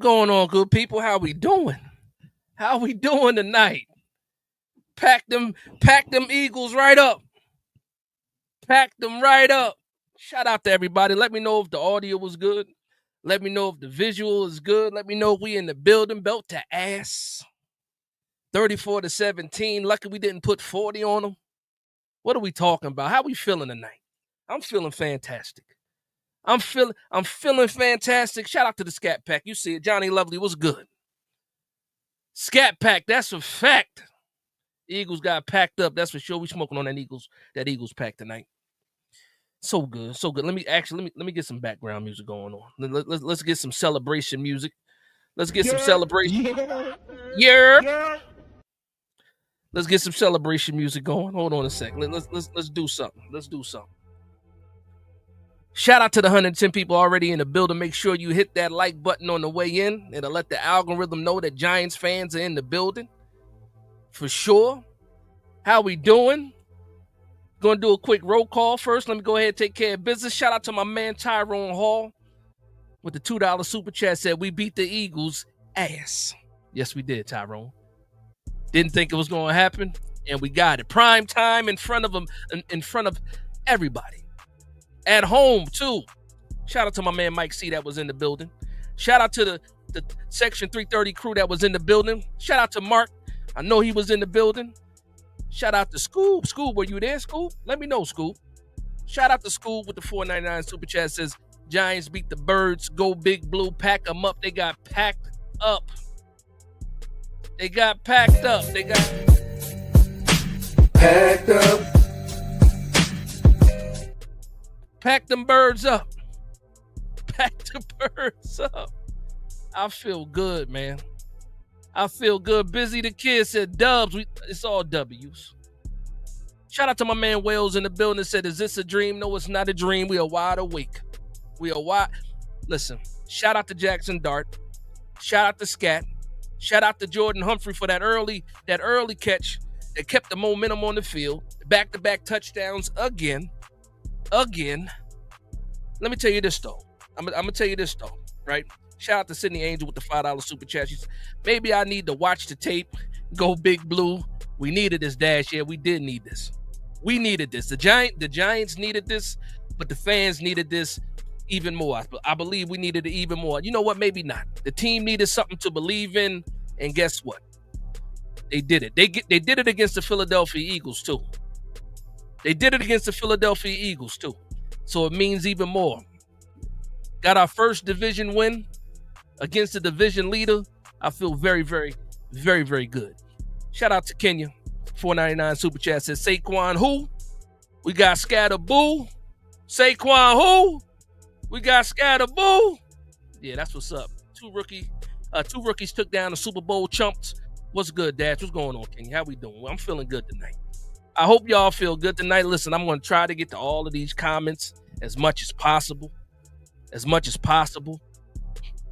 going on, good people? How we doing? How we doing tonight? Pack them Eagles right up. Pack them right up. Shout out to everybody. Let me know if the audio was good. Let me know if the visual is good. Let me know if we in the building. Belt to ass. 34-17. Lucky we didn't put 40 on them. What are we talking about? How we feeling tonight? I'm feeling fantastic. I'm feeling fantastic. Shout out to the Scat Pack. You see it. Johnny Lovely was good. Scat Pack, that's a fact. Eagles got packed up. That's for sure. We smoking on that Eagles pack tonight. So good, so good. Let me get some background music going on. Let's get some celebration music. Let's get some celebration. Yeah. Let's get some celebration music going. Hold on a sec. Let's do something. Let's do something. Shout out to the 110 people already in the building. Make sure you hit that like button on the way in. It'll let the algorithm know that Giants fans are in the building. For sure. How we doing? Going to do a quick roll call first. Let me go ahead and take care of business. Shout out to my man Tyrone Hall with the $2 super chat. Said we beat the Eagles ass. Yes, we did, Tyrone. Didn't think it was going to happen, and we got it. Prime time in front of them, in front of everybody. At home, too. Shout out to my man Mike C. that was in the building. Shout out to the Section 330 crew that was in the building. Shout out to Mark. I know he was in the building. Shout out to Scoob. Scoob, were you there, Scoob? Let me know, Scoob. Shout out to Scoob with the $4.99 super chat. Says, Giants beat the Birds. Go Big Blue. Pack them up. They got packed up. They got packed up. They got packed up. Pack them birds up. Pack the birds up. I feel good, man. I feel good. Busy the kid said dubs. It's all W's. Shout out to my man Wales in the building that said, is this a dream? No, it's not a dream. We are wide awake. We are wide. Listen, shout out to Jackson Dart. Shout out to Scat. Shout out to Jordan Humphrey for that early catch that kept the momentum on the field. Back-to-back touchdowns again. Let me tell you this, though. I'm going to tell you this, though, right? Shout out to Sydney Angel with the $5 super chat. She said, maybe I need to watch the tape, go Big Blue. We needed this, Dash. Yeah, we did need this. We needed this. The Giants needed this, but the fans needed this even more. I believe we needed it even more. You know what? Maybe not. The team needed something to believe in, and guess what? They did it. They did it against the Philadelphia Eagles, too. They did it against the Philadelphia Eagles, too. So it means even more. Got our first division win against the division leader. I feel very, very, very, very good. Shout out to Kenya. $4.99 super chat says, Saquon who? We got Scatterboo. Saquon who? We got Scatterboo. Yeah, that's what's up. Two rookies took down the Super Bowl chumps. What's good, Dash? What's going on, Kenya? How we doing? Well, I'm feeling good tonight. I hope y'all feel good tonight. Listen, I'm going to try to get to all of these comments as much as possible.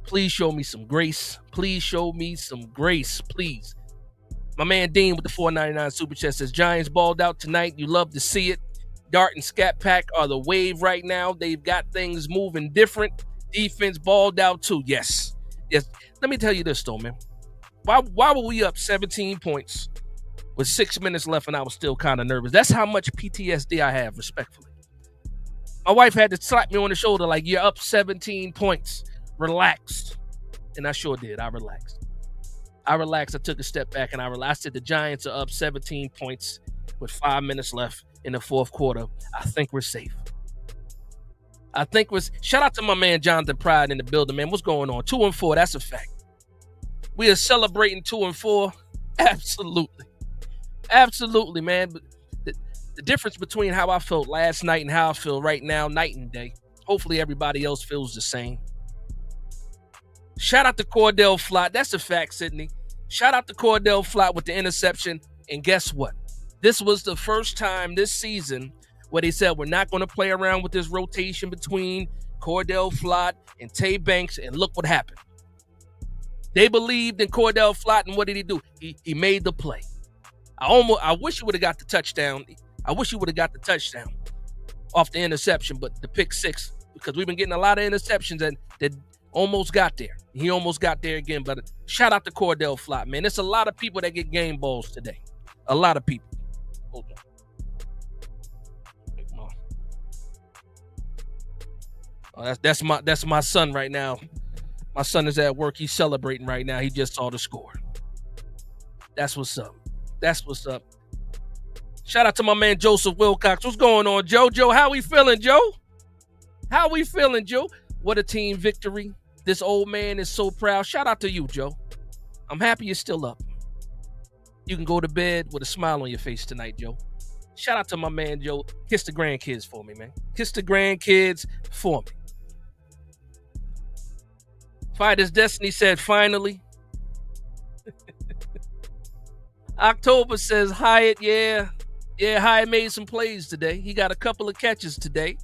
Please show me some grace. Please. My man Dean with the $4.99 super chat says, Giants balled out tonight. You love to see it. Dart and Scat Pack are the wave right now. They've got things moving different. Defense balled out too. Yes. Let me tell you this, though, man. Why were we up 17 points with 6 minutes left and I was still kind of nervous? That's how much PTSD I have, respectfully. My wife had to slap me on the shoulder like, you're up 17 points. Relaxed. And I sure did. I relaxed. I took a step back and I relaxed. I said the Giants are up 17 points with 5 minutes left in the fourth quarter. I think we're safe. Shout out to my man Jonathan Pride in the building, man. What's going on? 2-4, that's a fact. We are celebrating 2-4. Absolutely, man. But the difference between how I felt last night and how I feel right now, night and day. Hopefully everybody else feels the same. Shout out to Cordell Flott. That's a fact, Sydney. Shout out to Cordell Flott with the interception. And guess what? This was the first time this season where they said we're not going to play around with this rotation between Cordell Flott and Tay Banks. And look what happened. They believed in Cordell Flott, and what did he do? He made the play. I wish he would have got the touchdown. Off the interception, but the pick six, because we've been getting a lot of interceptions that almost got there. He almost got there again, but shout out to Cordell Flott, man. There's a lot of people that get game balls today. A lot of people. Hold on. Oh, that's my son right now. My son is at work. He's celebrating right now. He just saw the score. That's what's up. That's what's up. Shout out to my man Joseph Wilcox. What's going on, Joe? Joe, how we feeling, Joe? How we feeling, Joe? What a team victory. This old man is so proud. Shout out to you, Joe. I'm happy you're still up. You can go to bed with a smile on your face tonight, Joe. Shout out to my man, Joe. Kiss the grandkids for me, man. Kiss the grandkids for me. Fighters Destiny said, finally. October says, Hyatt, yeah, Hyatt made some plays today. He got a couple of catches today.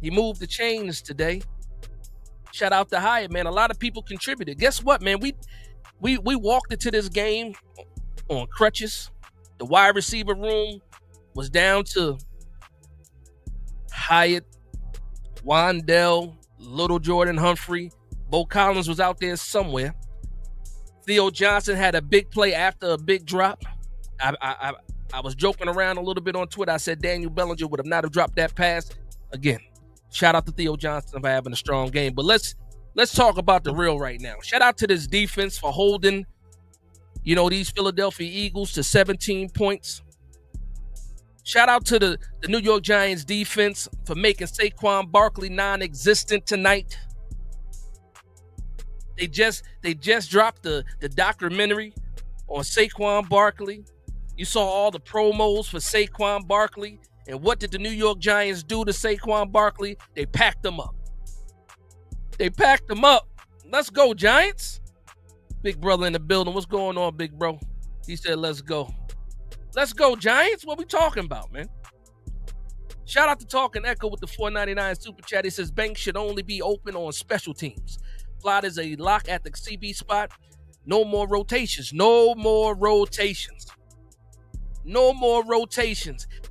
He moved the chains today. Shout out to Hyatt, man. A lot of people contributed. Guess what, man? We walked into this game on crutches. The wide receiver room was down to Hyatt, Wandell, Little Jordan Humphrey. Bo Collins was out there somewhere. Theo Johnson had a big play after a big drop. I was joking around a little bit on Twitter. I said Daniel Bellinger would have not have dropped that pass. Again, shout out to Theo Johnson for having a strong game. But let's talk about the real right now. Shout out to this defense for holding, these Philadelphia Eagles to 17 points. Shout out to the New York Giants defense for making Saquon Barkley non-existent tonight. They just dropped the documentary on Saquon Barkley. You saw all the promos for Saquon Barkley. And what did the New York Giants do to Saquon Barkley? They packed him up. Let's go, Giants. Big brother in the building. What's going on, big bro? He said, let's go. Let's go, Giants. What we talking about, man? Shout out to Talking Echo with the $4.99 super chat. He says, banks should only be open on special teams. Flott is a lock at the CB spot. No more rotations.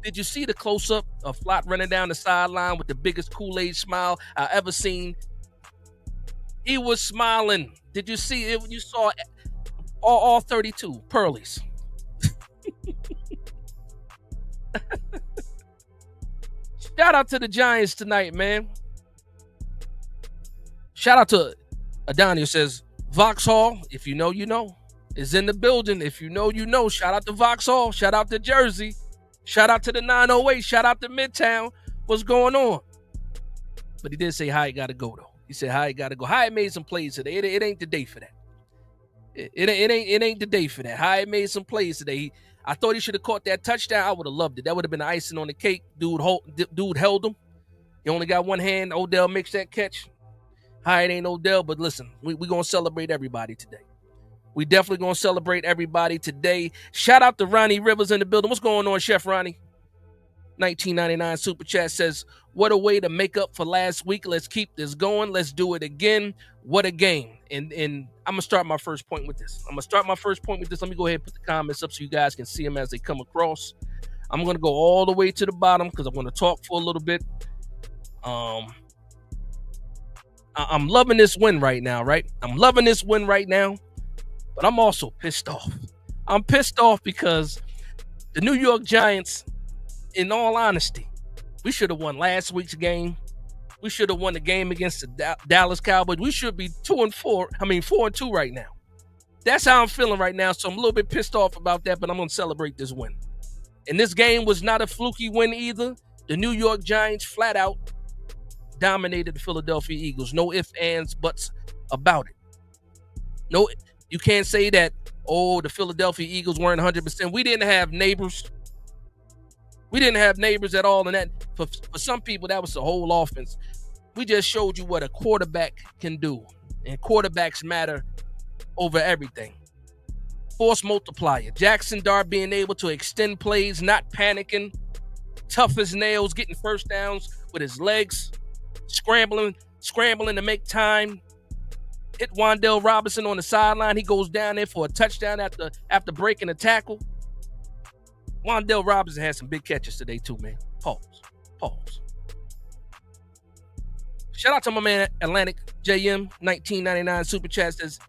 Did you see the close-up of Flott running down the sideline with the biggest Kool-Aid smile I ever seen? He was smiling. Did you see it when you saw all 32 Pearlies? Shout out to the Giants tonight, man. Shout out to Adonia says, Vauxhall, if you know, you know, is in the building. If you know, you know. Shout out to Vauxhall. Shout out to Jersey. Shout out to the 908. Shout out to Midtown. What's going on? But he did say Hyatt got to go, though. He said Hyatt got to go. Hyatt made some plays today. It ain't the day for that. It ain't the day for that. Hyatt made some plays today. I thought he should have caught that touchdown. I would have loved it. That would have been the icing on the cake. Dude held him. He only got one hand. Odell makes that catch. Hyatt ain't Odell, but listen, we going to celebrate everybody today. We definitely going to celebrate everybody today. Shout out to Ronnie Rivers in the building. What's going on, Chef Ronnie? 1999 Super Chat says, what a way to make up for last week. Let's keep this going. Let's do it again. What a game. And I'm going to start my first point with this. Let me go ahead and put the comments up so you guys can see them as they come across. I'm going to go all the way to the bottom because I'm going to talk for a little bit. I'm loving this win right now, right? But I'm also pissed off. I'm pissed off because the New York Giants, in all honesty, we should have won last week's game. We should have won the game against the Dallas Cowboys. We should be 4-2 right now. That's how I'm feeling right now. So I'm a little bit pissed off about that, but I'm going to celebrate this win. And this game was not a fluky win either. The New York Giants flat out dominated the Philadelphia Eagles. No ifs, ands, buts about it. No, you can't say that, the Philadelphia Eagles weren't 100%. We didn't have neighbors. We didn't have neighbors at all. And that for some people, that was the whole offense. We just showed you what a quarterback can do. And quarterbacks matter over everything. Force multiplier. Jackson Dart being able to extend plays, not panicking. Tough as nails, getting first downs with his legs. Scrambling to make time. Hit Wandell Robinson on the sideline. He goes down there for a touchdown after breaking a tackle. Wandell Robinson had some big catches today too, man. Pause. Shout out to my man Atlantic JM 1999 Super Chat says,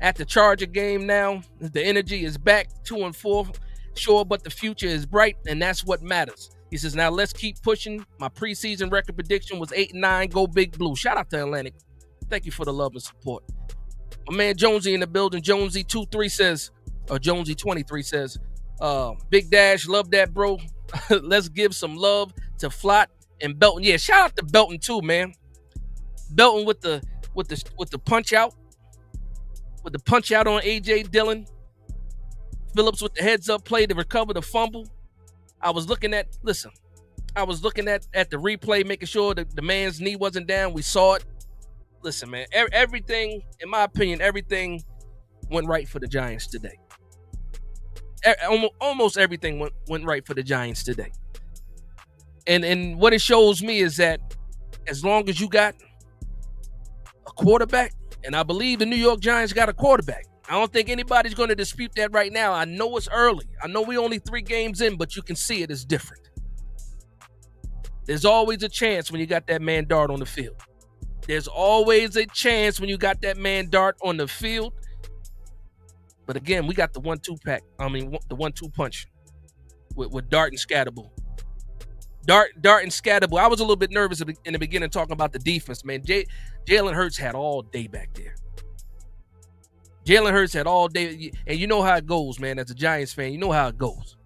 at the Charger game now, the energy is back 2-4. Sure, but the future is bright, and that's what matters. He says, now let's keep pushing. My preseason record prediction was 8-9. Go Big Blue. Shout out to Atlantic. Thank you for the love and support. My man Jonesy in the building. Jonesy23 says, or Jonesy23 says, Big Dash, love that, bro. Let's give some love to Flott and Belton. Yeah, shout out to Belton too, man. Belton with the punch out. With the punch out on AJ Dillon. Phillips with the heads up play to recover the fumble. I was looking at the replay, making sure that the man's knee wasn't down. We saw it. Listen, man, everything, in my opinion, everything went right for the Giants today. Almost everything went right for the Giants today. And what it shows me is that as long as you got a quarterback, and I believe the New York Giants got a quarterback. I don't think anybody's going to dispute that right now. I know it's early. I know we only 3 games in, but you can see it is different. There's always a chance when you got that man Dart on the field. There's always a chance when you got that man Dart on the field. But again, we got the 1-2 pack. I mean, the 1-2 punch with Dart and Scatterbull. Dart and Scatterbull. I was a little bit nervous in the beginning talking about the defense, man. Jalen Hurts had all day back there. Jalen Hurts had all day. And you know how it goes, man. As a Giants fan, you know how it goes.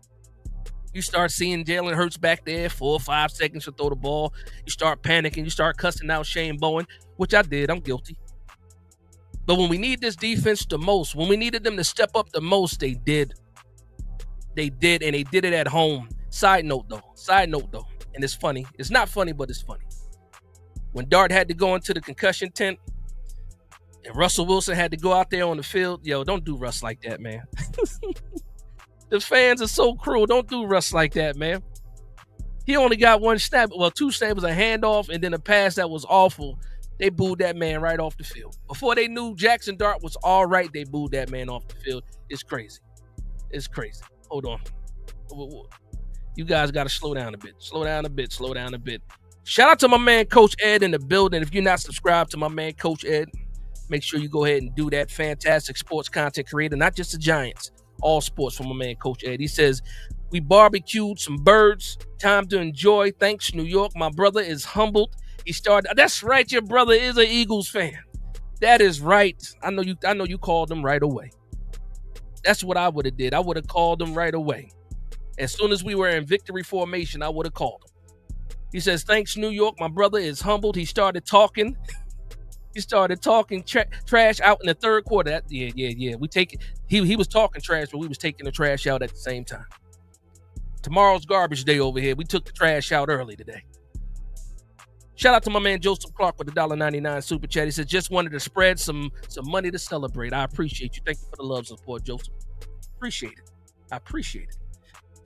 You start seeing Jalen Hurts back there 4 or 5 seconds to throw the ball. You start panicking. You start cussing out Shane Bowen, which I did. I'm guilty. But when we need this defense the most, when we needed them to step up the most, they did. They did, and they did it at home. Side note, though. And it's funny. It's not funny, but it's funny. When Dart had to go into the concussion tent and Russell Wilson had to go out there on the field, yo, don't do Russ like that, man. The fans are so cruel. Don't do Russ like that, man. He only got 1 snap. Well, 2 snaps was a handoff and then a pass that was awful. They booed that man right off the field. Before they knew Jackson Dart was all right, they booed that man off the field. It's crazy. It's crazy. Hold on. You guys got to slow down a bit. Slow down a bit. Shout out to my man, Coach Ed, in the building. If you're not subscribed to my man, Coach Ed, make sure you go ahead and do that. Fantastic sports content creator, not just the Giants, all sports from my man, Coach Ed. He says, we barbecued some birds. Time to enjoy. Thanks, New York. My brother is humbled. He started. That's right. Your brother is an Eagles fan. That is right. I know you called him right away. That's what I would have did. I would have called him right away. As soon as we were in victory formation, I would have called him. He says, thanks, New York. My brother is humbled. He started talking. Trash out in the third quarter. Yeah. We take it. He was talking trash, but we was taking the trash out at the same time. Tomorrow's garbage day over here. We took the trash out early today. Shout out to my man Joseph Clark with the $1.99 super chat. He said, just wanted to spread some money to celebrate. I appreciate you. Thank you for the love and support, Joseph. Appreciate it. I appreciate it.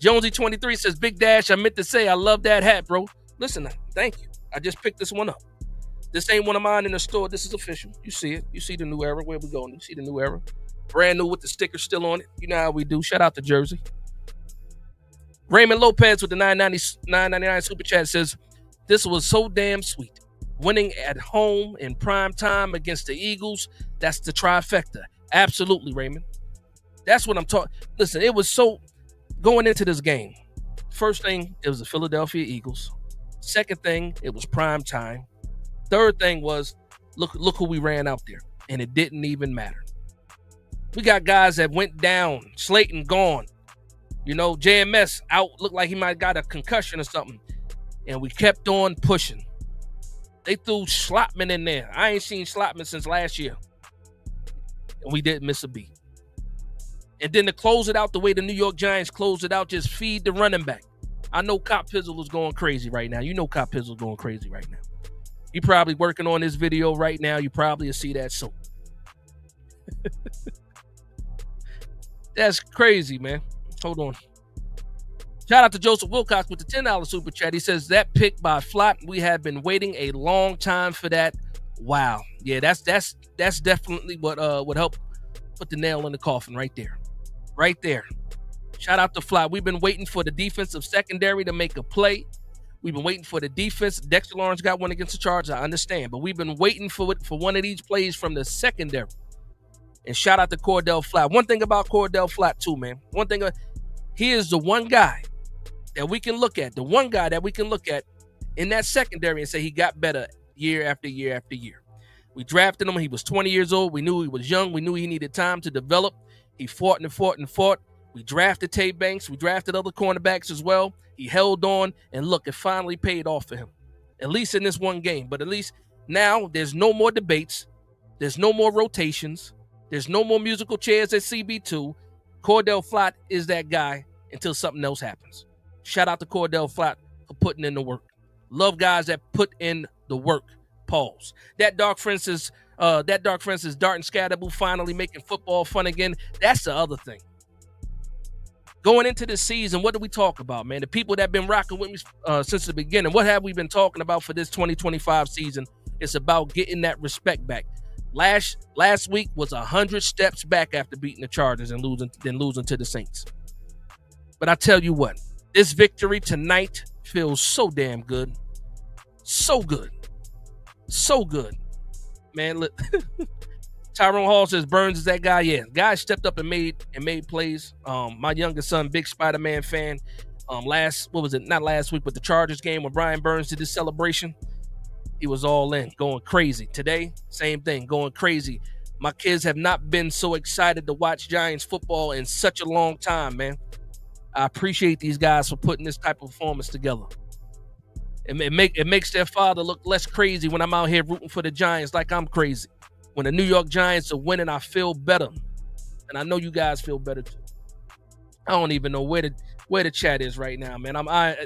Jonesy23 says, Big Dash, I meant to say I love that hat, bro. Listen, thank you. I just picked this one up. This ain't one of mine in the store. This is official. You see it. You see the new era. Where we going? You see the new era. Brand new with the sticker still on it. You know how we do. Shout out to Jersey. Raymond Lopez with the $9.99 super chat says, this was so damn sweet. Winning at home in prime time against the Eagles, that's the trifecta. Absolutely, Raymond. That's what I'm talking. Listen, it was so going into this game. First thing, it was the Philadelphia Eagles. Second thing, it was prime time. Third thing was, look who we ran out there, and it didn't even matter. We got guys that went down. Slayton gone. You know, JMS out, looked like he might have got a concussion or something. And we kept on pushing. They threw Slotman in there. I ain't seen Slotman since last year. And we didn't miss a beat. And then to close it out the way the New York Giants closed it out, just feed the running back. I know Cop Pizzle is going crazy right now. You know Cop Pizzle is going crazy right now. He probably working on this video right now. You probably will see that soon. That's crazy, man. Hold on. Shout out to Joseph Wilcox with the $10 super chat. He says, that pick by Flott, we have been waiting a long time for that. Wow. Yeah, that's definitely what would help put the nail in the coffin right there. Right there. Shout out to Flott. We've been waiting for the defensive secondary to make a play. We've been waiting for the defense. Dexter Lawrence got one against the Chargers, I understand, but we've been waiting for one of these plays from the secondary. And shout out to Cordell Flatt. One thing about Cordell Flatt too, man. One thing, he is the one guy that we can look at. The one guy that we can look at in that secondary and say he got better year after year after year. We drafted him. He was 20 years old. We knew he was young. We knew he needed time to develop. He fought and fought and fought. We drafted Tay Banks. We drafted other cornerbacks as well. He held on, and look, it finally paid off for him, at least in this one game. But at least now there's no more debates. There's no more rotations. There's no more musical chairs at CB2. Cordell Flatt is that guy until something else happens. Shout out to Cordell Flatt for putting in the work. Love guys that put in the work. Pause. That Dark Francis Dart and Scatterboo finally making football fun again. That's the other thing. Going into the season, what do we talk about, man? The people that have been rocking with me since the beginning, what have we been talking about for this 2025 season? It's about getting that respect back. Last week was 100 steps back after beating the Chargers and losing to the Saints. But I tell you what, this victory tonight feels so damn good. So good. So good. Man, look. Tyrone Hall says Burns is that guy. Yeah, guy stepped up and made plays. My youngest son, big Spider-Man fan. Not last week, but the Chargers game when Brian Burns did his celebration, he was all in, going crazy. Today, same thing, going crazy. My kids have not been so excited to watch Giants football in such a long time, man. I appreciate these guys for putting this type of performance together. It makes their father look less crazy when I'm out here rooting for the Giants like I'm crazy. When the New York Giants are winning, I feel better. And I know you guys feel better too. I don't even know where the chat is right now, man.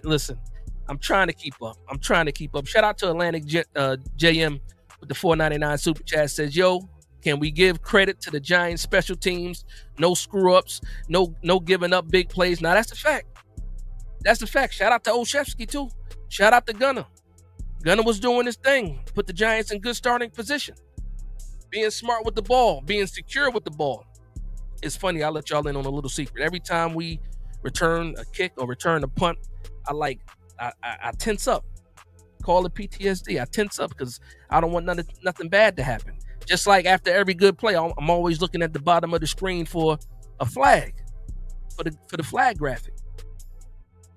Listen, I'm trying to keep up. Shout out to Atlantic JM with the $4.99 super chat. Says, yo, can we give credit to the Giants special teams? No screw ups, no giving up big plays. Now that's the fact. That's the fact. Shout out to Olszewski too. Shout out to Gunner. Gunner was doing his thing. Put the Giants in good starting position. Being smart with the ball, being secure with the ball. It's funny, I'll let y'all in on a little secret. Every time we return a kick or return a punt, I tense up. Call it PTSD. I tense up because I don't want nothing bad to happen. Just like after every good play, I'm always looking at the bottom of the screen for a flag, for the flag graphic.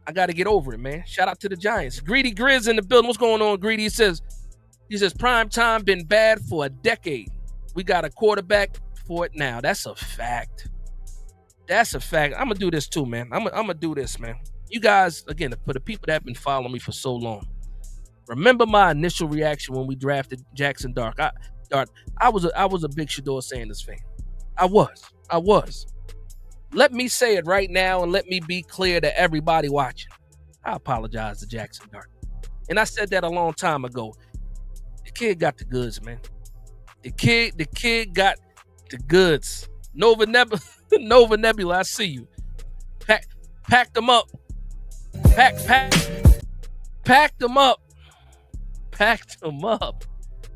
I got to get over it, man. Shout out to the Giants. Greedy Grizz in the building. What's going on, Greedy? He says, prime time been bad for a decade. We got a quarterback for it now. That's a fact. That's a fact. I'm going to do this too, man. I'm going to do this, man. You guys, again, for the people that have been following me for so long, remember my initial reaction when we drafted Jackson Dart. I was a big Shedeur Sanders fan. I was. Let me say it right now and let me be clear to everybody watching. I apologize to Jackson Dart. And I said that a long time ago. The kid got the goods, man. The kid got the goods. Nova Nebula, I see you. Pack them up. Pack them up. Pack them up.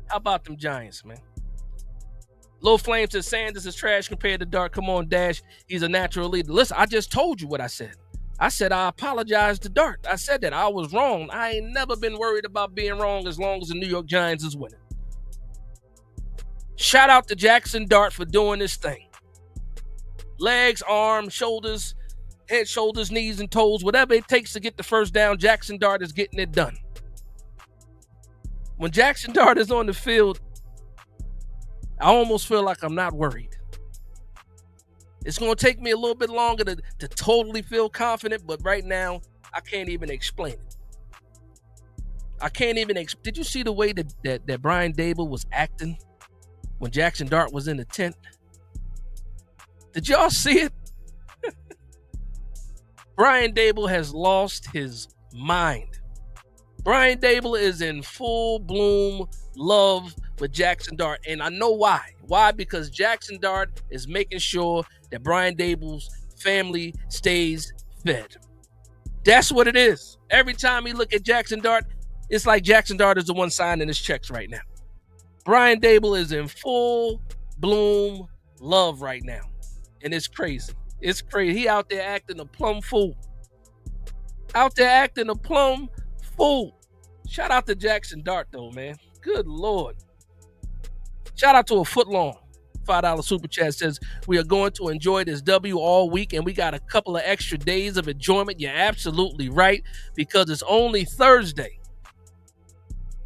How about them Giants, man? Low Flame says Sanders is trash compared to Dart. Come on, Dash. He's a natural leader. Listen, I just told you what I said. I said I apologize to Dart. I said that I was wrong. I ain't never been worried about being wrong as long as the New York Giants is winning. Shout out to Jackson Dart for doing this thing. Legs, arms, shoulders, head, shoulders, knees, and toes, whatever it takes to get the first down, Jackson Dart is getting it done. When Jackson Dart is on the field, I almost feel like I'm not worried. It's going to take me a little bit longer to totally feel confident, but right now, I can't even explain it. Did you see the way that Brian Daboll was acting when Jackson Dart was in the tent? Did y'all see it? Brian Daboll has lost his mind. Brian Daboll is in full bloom love with Jackson Dart, and I know why. Why? Because Jackson Dart is making sure that Brian Daboll's family stays fed. That's what it is. Every time we look at Jackson Dart, it's like Jackson Dart is the one signing his checks right now. Brian Daboll is in full bloom love right now, and it's crazy. It's crazy. He out there acting a plum fool. fool. Shout out to Jackson Dart, though, man. Good Lord. Shout out to a footlong. $5 super chat says, we are going to enjoy this W all week, and we got a couple of extra days of enjoyment. You're absolutely right, because it's only Thursday.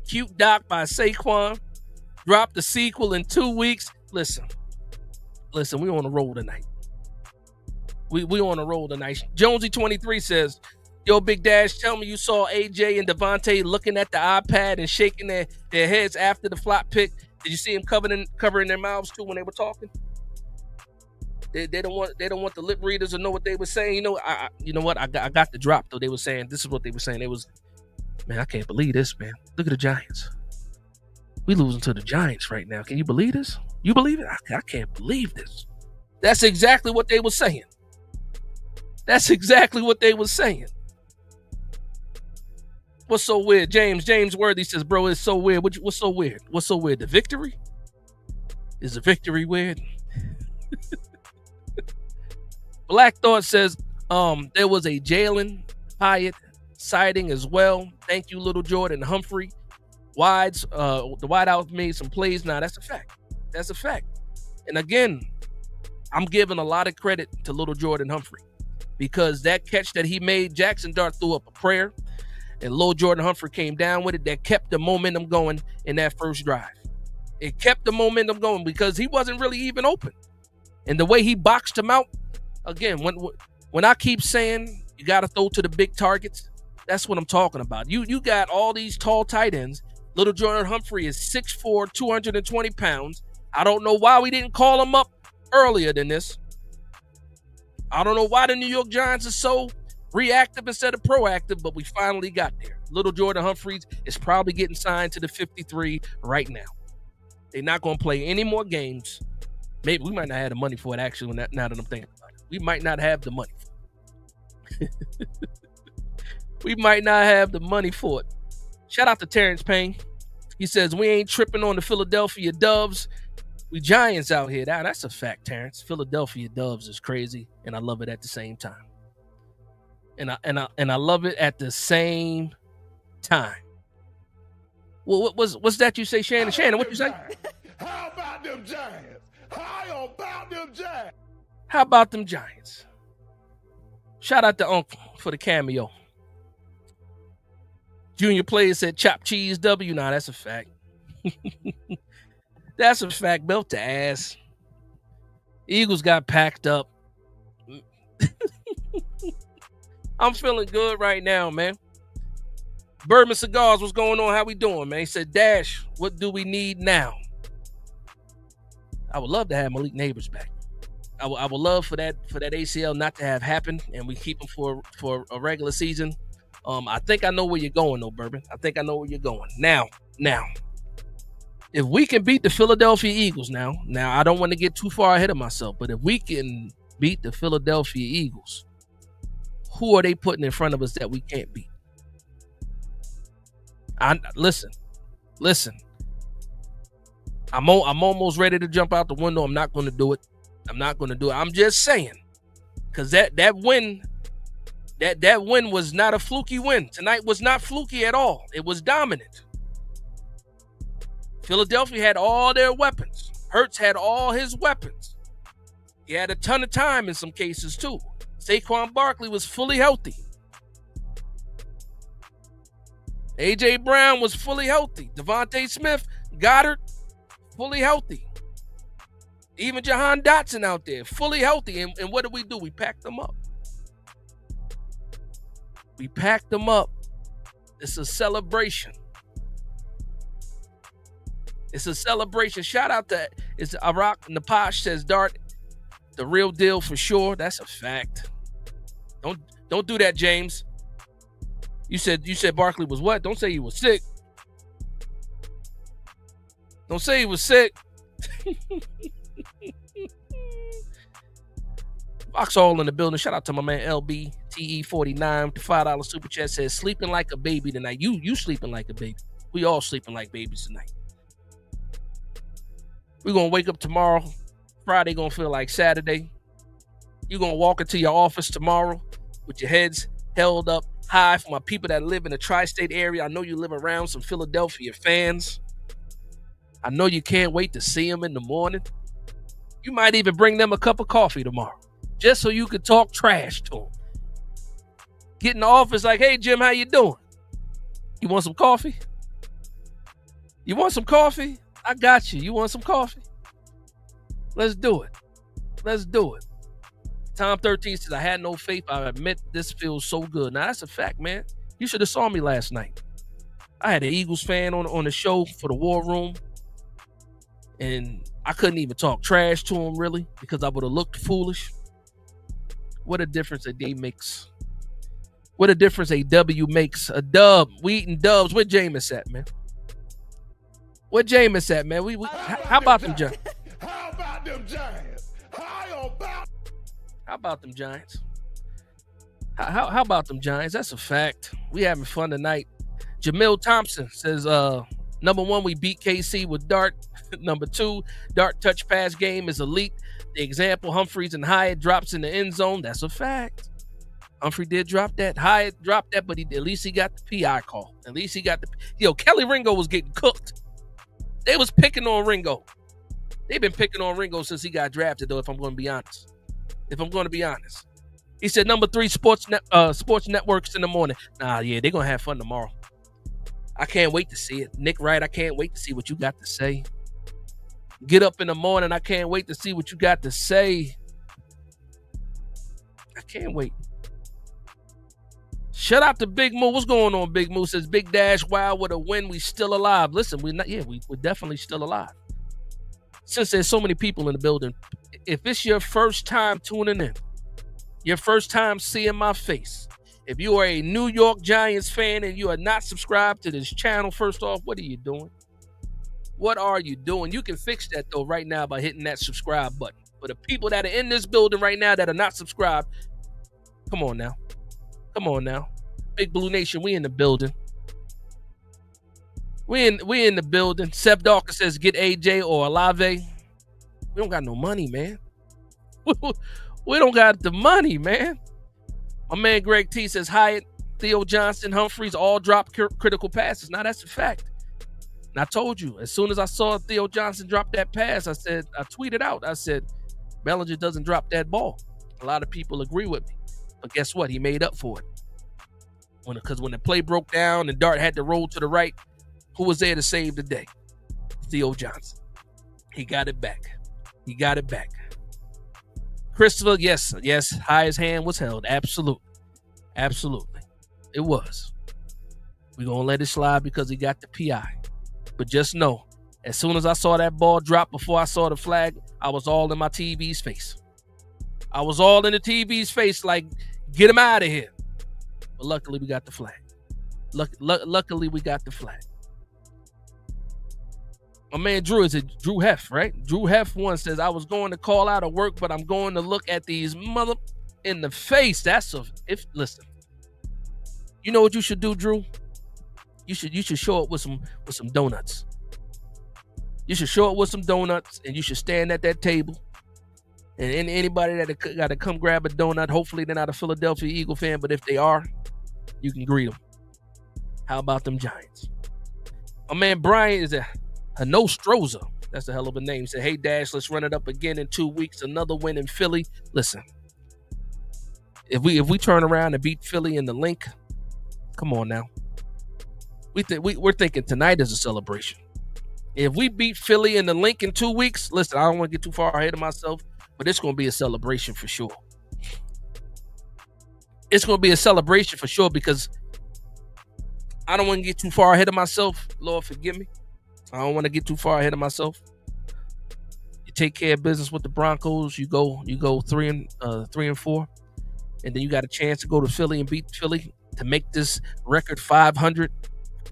Cute Doc by Saquon. Drop the sequel in 2 weeks. Listen, we on a roll tonight. We on a roll tonight. Jonesy23 says, yo, Big Dash, tell me you saw AJ and Devontae looking at the iPad and shaking their heads after the flop pick. Did you see him covering their mouths too when they were talking? They don't want the lip readers to know what they were saying. You know what? I got the drop though. They were saying, this is what they were saying. It was, man, I can't believe this, man. Look at the Giants. We losing to the Giants right now. Can you believe this? You believe it? I can't believe this. That's exactly what they were saying. That's exactly what they were saying. What's so weird? James Worthy says, bro, it's so weird. What's so weird? What's so weird? The victory? Is the victory weird? Black Thought says, there was a Jalen Hyatt sighting as well. Thank you, Little Jordan Humphrey. The wideout made some plays. Now, that's a fact. That's a fact. And again, I'm giving a lot of credit to Little Jordan Humphrey, because that catch that he made, Jackson Dart threw up a prayer, and Lil Jordan Humphrey came down with it. That kept the momentum going in that first drive. It kept the momentum going because he wasn't really even open. And the way he boxed him out, again, when I keep saying you got to throw to the big targets, that's what I'm talking about. You got all these tall tight ends. Little Jordan Humphrey is 6'4", 220 pounds. I don't know why we didn't call him up earlier than this. I don't know why the New York Giants are so reactive instead of proactive, but we finally got there. Little Jordan Humphreys is probably getting signed to the 53 right now. They're not going to play any more games. Maybe we might not have the money for it, actually, now that I'm thinking about it. We might not have the money. We might not have the money for it. Shout out to Terrence Payne. He says, we ain't tripping on the Philadelphia Doves. We Giants out here. That's a fact, Terrence. Philadelphia Doves is crazy, and I love it at the same time. And I love it at the same time. Well, what's that you say, Shannon? Shannon, what you say? How about them Giants? How about them Giants? How about them Giants? Shout out to Uncle for the cameo. Junior Player said chop cheese W. Nah, that's a fact. That's a fact. Belt to ass. Eagles got packed up. I'm feeling good right now, man. Bourbon Cigars, what's going on? How we doing, man? He said, Dash, what do we need now? I would love to have Malik Neighbors back. I would love for that ACL not to have happened, and we keep him for a regular season. I think I know where you're going, though, Bourbon. I think I know where you're going. Now, if we can beat the Philadelphia Eagles now I don't want to get too far ahead of myself, but if we can beat the Philadelphia Eagles, who are they putting in front of us that we can't beat? Listen. I'm almost ready to jump out the window. I'm not going to do it. I'm just saying, because that win was not a fluky win. Tonight was not fluky at all. It was dominant. Philadelphia had all their weapons. Hurts had all his weapons. He had a ton of time in some cases too. Saquon Barkley was fully healthy. A.J. Brown was fully healthy. Devontae Smith, Goddard, fully healthy. Even Jahan Dotson out there, fully healthy. And what do? We packed them up. It's a celebration. Shout out to Iraq Napash says, Dart, the real deal for sure. That's a fact. Don't do that, James. You said Barkley was what? Don't say he was sick. Don't say he was sick. Foxhall in the building. Shout out to my man LBTE49. The $5 super chat says, sleeping like a baby tonight. You sleeping like a baby. We all sleeping like babies tonight. We're going to wake up tomorrow. Friday going to feel like Saturday. You're going to walk into your office tomorrow with your heads held up Hi for my people that live in the tri-state area. I know you live around some Philadelphia fans. I know you can't wait to see them in the morning. You might even bring them a cup of coffee tomorrow, just so you could talk trash to them. Get in the office like, hey, Jim, how you doing? You want some coffee? You want some coffee? I got you. You want some coffee? Let's do it. Let's do it. Tom 13 says, I had no faith. I admit this feels so good. Now, that's a fact, man. You should have saw me last night. I had an Eagles fan on the show for the War Room, and I couldn't even talk trash to him, really, because I would have looked foolish. What a difference a day makes. What a difference a W makes. A dub. We eating dubs. Where Jameis at, man? Where Jameis at, man? How about them Giants? How about them Giants? How about them Giants? How about them Giants? That's a fact. We having fun tonight. Jamil Thompson says, number one, we beat KC with Dart. Number two, Dart touch pass game is elite. The example, Humphreys and Hyatt drops in the end zone. That's a fact. Humphrey did drop that. Hyatt dropped that, but at least he got the PI call. At least he got the... Kelly Ringo was getting cooked. They was picking on Ringo. They've been picking on Ringo since he got drafted, though, if I'm going to be honest. He said, number three, sports networks in the morning. Nah, yeah, they're going to have fun tomorrow. I can't wait to see it. Nick Wright, I can't wait to see what you got to say. Get up in the morning. I can't wait to see what you got to say. I can't wait. Shout out to Big Moo. What's going on, Big Moo? Says Big Dash, wow, with a win, we still alive. Listen, we're definitely still alive. Since there's so many people in the building, if it's your first time tuning in, your first time seeing my face, if you are a New York Giants fan and you are not subscribed to this channel, first off, what are you doing? What are you doing? You can fix that, though, right now by hitting that subscribe button. For the people that are in this building right now that are not subscribed, come on now. Come on now. Big Blue Nation, we in the building. We in the building. Seb Dawkins says, get AJ or Olave. We don't got no money, man. We don't got the money, man. My man Greg T says, Hyatt, Theo Johnson, Humphreys all drop critical passes. Now, that's a fact. And I told you, as soon as I saw Theo Johnson drop that pass, I tweeted out, I said, Bellinger doesn't drop that ball. A lot of people agree with me. But guess what? He made up for it. Because when the play broke down and Dart had to roll to the right, who was there to save the day? Theo Johnson. He got it back. Christopher, yes, highest hand was held. Absolutely. It was. We're going to let it slide because he got the PI. But just know, as soon as I saw that ball drop before I saw the flag, I was all in my TV's face. I was all in the TV's face like, get him out of here. But luckily, we got the flag. Luckily, we got the flag. My man Drew, is it Drew Hef, right? Drew Hef one says, I was going to call out of work, but I'm going to look at these mother in the face. Listen. You know what you should do, Drew? You should show up with some donuts. You should show up with some donuts, and you should stand at that table. And anybody that got to come grab a donut, hopefully they're not a Philadelphia Eagle fan, but if they are, you can greet them. How about them Giants? My man Brian is a Nostroza. That's a hell of a name. He said, hey, Dash, let's run it up again in 2 weeks. Another win in Philly. Listen, if we turn around and beat Philly in the Link, come on now. We're thinking tonight is a celebration. If we beat Philly in the Link in 2 weeks, listen, I don't want to get too far ahead of myself, but it's going to be a celebration for sure. It's going to be a celebration for sure because I don't want to get too far ahead of myself. Lord, forgive me. I don't want to get too far ahead of myself. You take care of business with the Broncos. You go 3-4, and then you got a chance to go to Philly and beat Philly to make this record 500.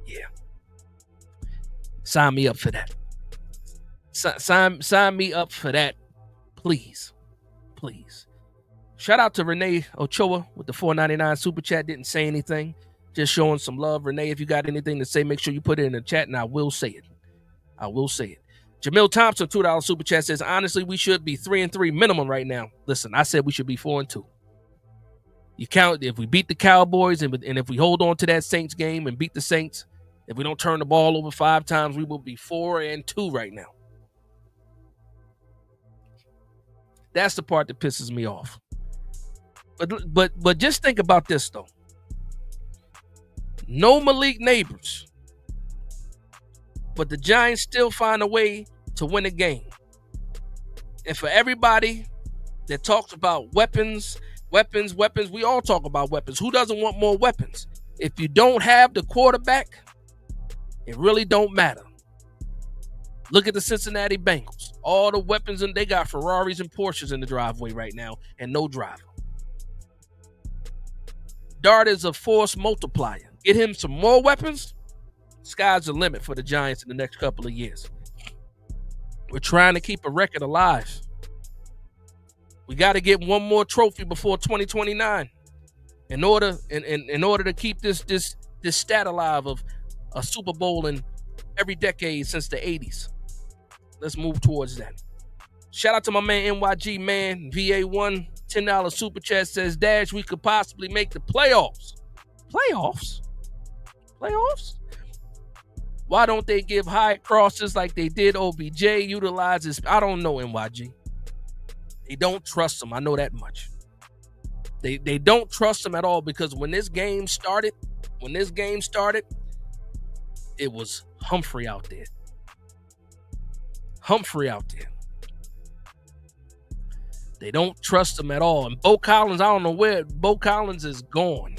Yeah, sign me up for that. Sign me up for that, please. Shout out to Renee Ochoa with the $4.99 super chat. Didn't say anything, just showing some love. Renee, if you got anything to say, make sure you put it in the chat, and I will say it. Jamil Thompson, $2 super chat says, honestly, we should be 3-3 minimum right now. Listen, I said we should be 4-2. You count if we beat the Cowboys and if we hold on to that Saints game and beat the Saints, if we don't turn the ball over 5 times, we will be 4-2 right now. That's the part that pisses me off. But just think about this though. No Malik Neighbors, but the Giants still find a way to win a game. And for everybody that talks about weapons, we all talk about weapons. Who doesn't want more weapons? If you don't have the quarterback, it really don't matter. Look at the Cincinnati Bengals. All the weapons, and they got Ferraris and Porsches in the driveway right now and no driver. Dart is a force multiplier. Get him some more weapons, sky's the limit for the Giants in the next couple of years. We're trying to keep a record alive. We got to get one more trophy before 2029 in order to keep this stat alive of a Super Bowl in every decade since the 80s. Let's move towards that. Shout out to my man NYG man, VA1, $10 super chat says, Dash, we could possibly make the playoffs. Playoffs? Why don't they give high crosses like they did OBJ? Utilizes, I don't know, NYG. They don't trust him. I know that much. They don't trust him at all because when this game started, it was Humphrey out there. They don't trust him at all. And Bo Collins, I don't know where Bo Collins is gone.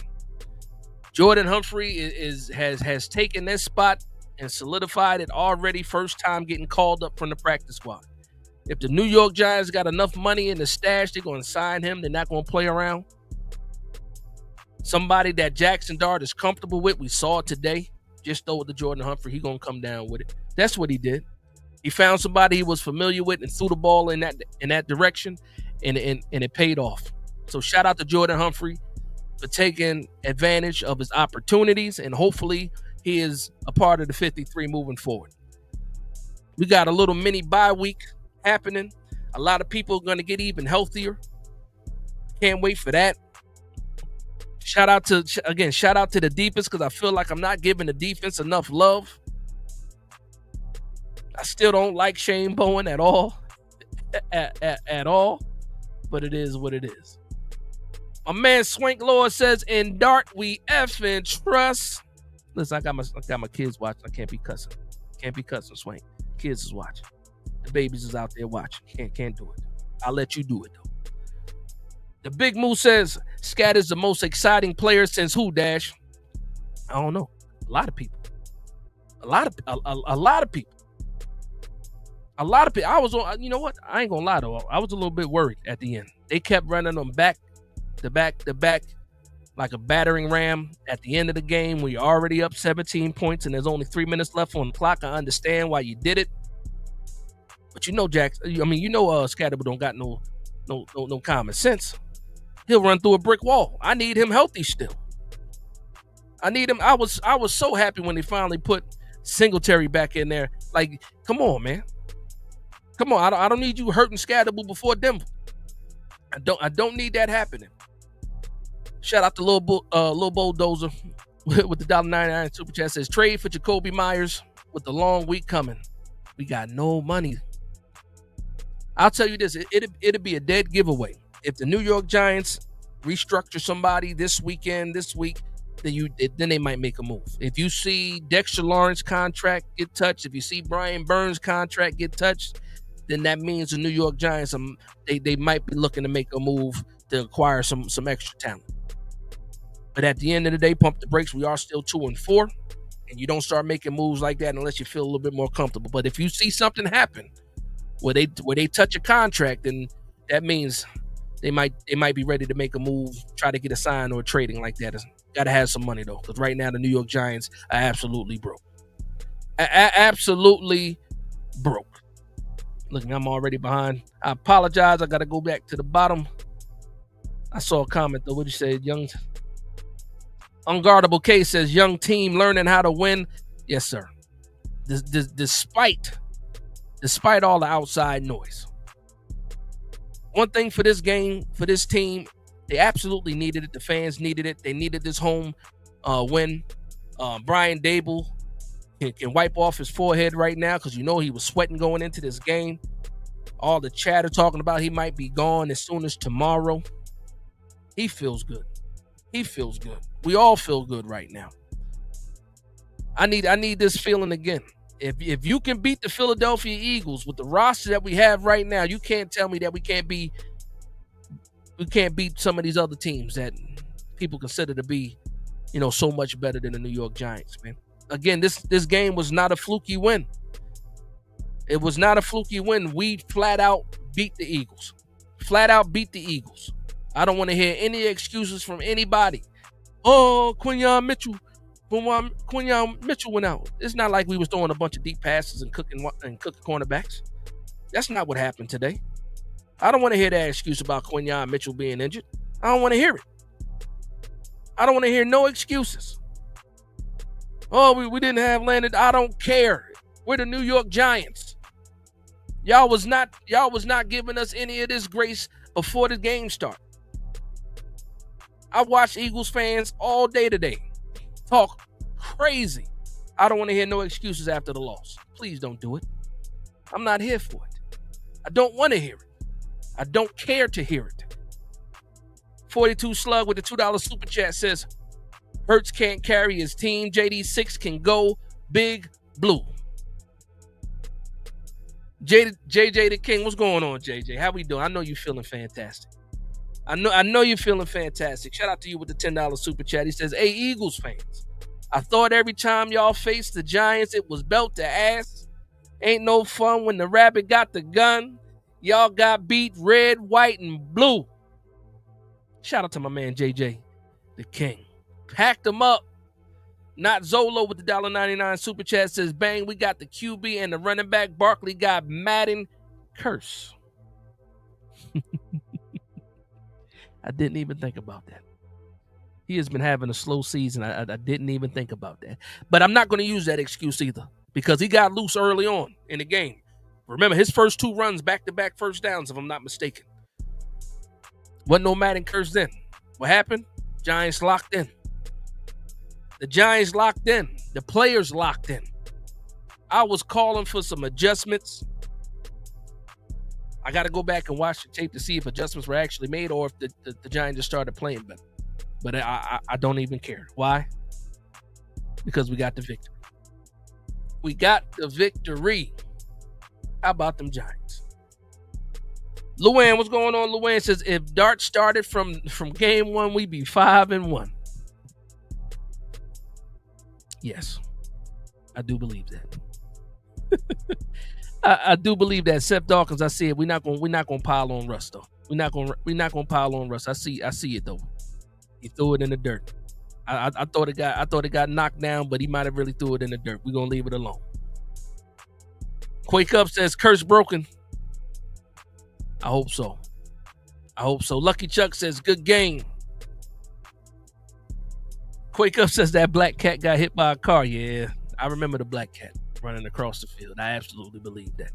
Jordan Humphrey has taken this spot and solidified it already. First time getting called up from the practice squad. If the New York Giants got enough money in the stash, they're going to sign him. They're not going to play around. Somebody that Jackson Dart is comfortable with. We saw it today. Just throw it to Jordan Humphrey. He's going to come down with it. That's what he did. He found somebody he was familiar with and threw the ball in that direction, and it paid off. So shout out to Jordan Humphrey for taking advantage of his opportunities, and hopefully he is a part of the 53 moving forward. We got a little mini bye week happening. A lot of people are going to get even healthier. Can't wait for that. Shout out to the defense because I feel like I'm not giving the defense enough love. I still don't like Shane Bowen at all. At all. But it is what it is. My man Swank Lord says, in Dart we effing trust. Listen, I got my kids watching. I can't be cussing, Swank. Kids is watching. The babies is out there watching. Can't do it. I'll let you do it though. The Big Moose says, Scat is the most exciting player since who, Dash? I don't know. A lot of people. A lot of people. I was on, you know what? I ain't gonna lie though. I was a little bit worried at the end. They kept running them back to back like a battering ram at the end of the game. We already up 17 points and there's only 3 minutes left on the clock. I understand why you did it. But you know, Scatterbo don't got no common sense. He'll run through a brick wall. I need him healthy still. I need him. I was so happy when they finally put Singletary back in there. Like, come on, man. Come on. I don't need you hurting Scatterbo before Denver. I don't need that happening. Shout out to Lil Bulldozer with the $1.99 super chat says, trade for Jacoby Myers with the long week coming. We got no money. I'll tell you this, it'd be a dead giveaway. If the New York Giants restructure somebody this week, then they might make a move. If you see Dexter Lawrence contract get touched, if you see Brian Burns contract get touched, then that means the New York Giants, they might be looking to make a move to acquire some extra talent. But at the end of the day, pump the brakes. We are still 2-4, and you don't start making moves like that unless you feel a little bit more comfortable. But if you see something happen where they touch a contract, then that means they might be ready to make a move, try to get a sign or trading like that. Got to have some money though, because right now the New York Giants are absolutely broke. Absolutely broke. Look, I'm already behind. I apologize. I got to go back to the bottom. I saw a comment though. What you said, young Unguardable K says, young team learning how to win. Yes, sir. Despite all the outside noise. One thing for this game, for this team, They absolutely needed it. The fans needed it. They needed this home win. Brian Dable can wipe off his forehead right now because you know he was sweating going into this game. All the chatter talking about he might be gone as soon as tomorrow. He feels good. He feels good. We all feel good right now. I need this feeling again. If you can beat the Philadelphia Eagles with the roster that we have right now, you can't tell me that we can't beat some of these other teams that people consider to be, so much better than the New York Giants, man. Again, this game was not a fluky win. It was not a fluky win. We flat out beat the Eagles. Flat out beat the Eagles. I don't want to hear any excuses from anybody. Oh, Quinyon Mitchell went out. It's not like we was throwing a bunch of deep passes and cooking cornerbacks. That's not what happened today. I don't want to hear that excuse about Quinyon Mitchell being injured. I don't want to hear it. I don't want to hear no excuses. Oh, we didn't have Landon. I don't care. We're the New York Giants. Y'all was not giving us any of this grace before the game started. I watched Eagles fans all day today talk crazy. I don't want to hear no excuses after the loss. Please don't do it. I'm not here for it. I don't want to hear it. I don't care to hear it. 42 Slug with the $2 super chat says, Hurts can't carry his team. JD6 can go big blue. JJ the King, what's going on, JJ? How we doing? I know you feeling fantastic. I know you're feeling fantastic. Shout out to you with the $10 super chat. He says, hey, Eagles fans, I thought every time y'all faced the Giants, it was belt to ass. Ain't no fun when the rabbit got the gun. Y'all got beat red, white, and blue. Shout out to my man, JJ the King. Packed them up. Not Zolo with the $1.99 super chat says, bang, we got the QB and the running back. Barkley got Madden curse. I didn't even think about that. He has been having a slow season. I didn't even think about that. But I'm not going to use that excuse either because he got loose early on in the game. Remember, his first 2 runs, back-to-back first downs, if I'm not mistaken. Wasn't no Madden curse then. What happened? Giants locked in. The Giants locked in. The players locked in. I was calling for some adjustments. I got to go back and watch the tape to see if adjustments were actually made or if the Giants just started playing better. But I don't even care. Why? Because we got the victory. We got the victory. How about them Giants? Luann, what's going on? Luann says, if Dart started from game 1, we'd be 5-1. Yes, I do believe that. I do believe that. Seth Dawkins, I see it. We're not gonna pile on Russ though. We're not gonna pile on Russ. I see it though. He threw it in the dirt. I thought it got knocked down, but he might have really threw it in the dirt. We're gonna leave it alone. Quake Up says curse broken. I hope so. Lucky Chuck says good game. Quake Up says that black cat got hit by a car. Yeah, I remember the black cat running across the field. I absolutely believe that.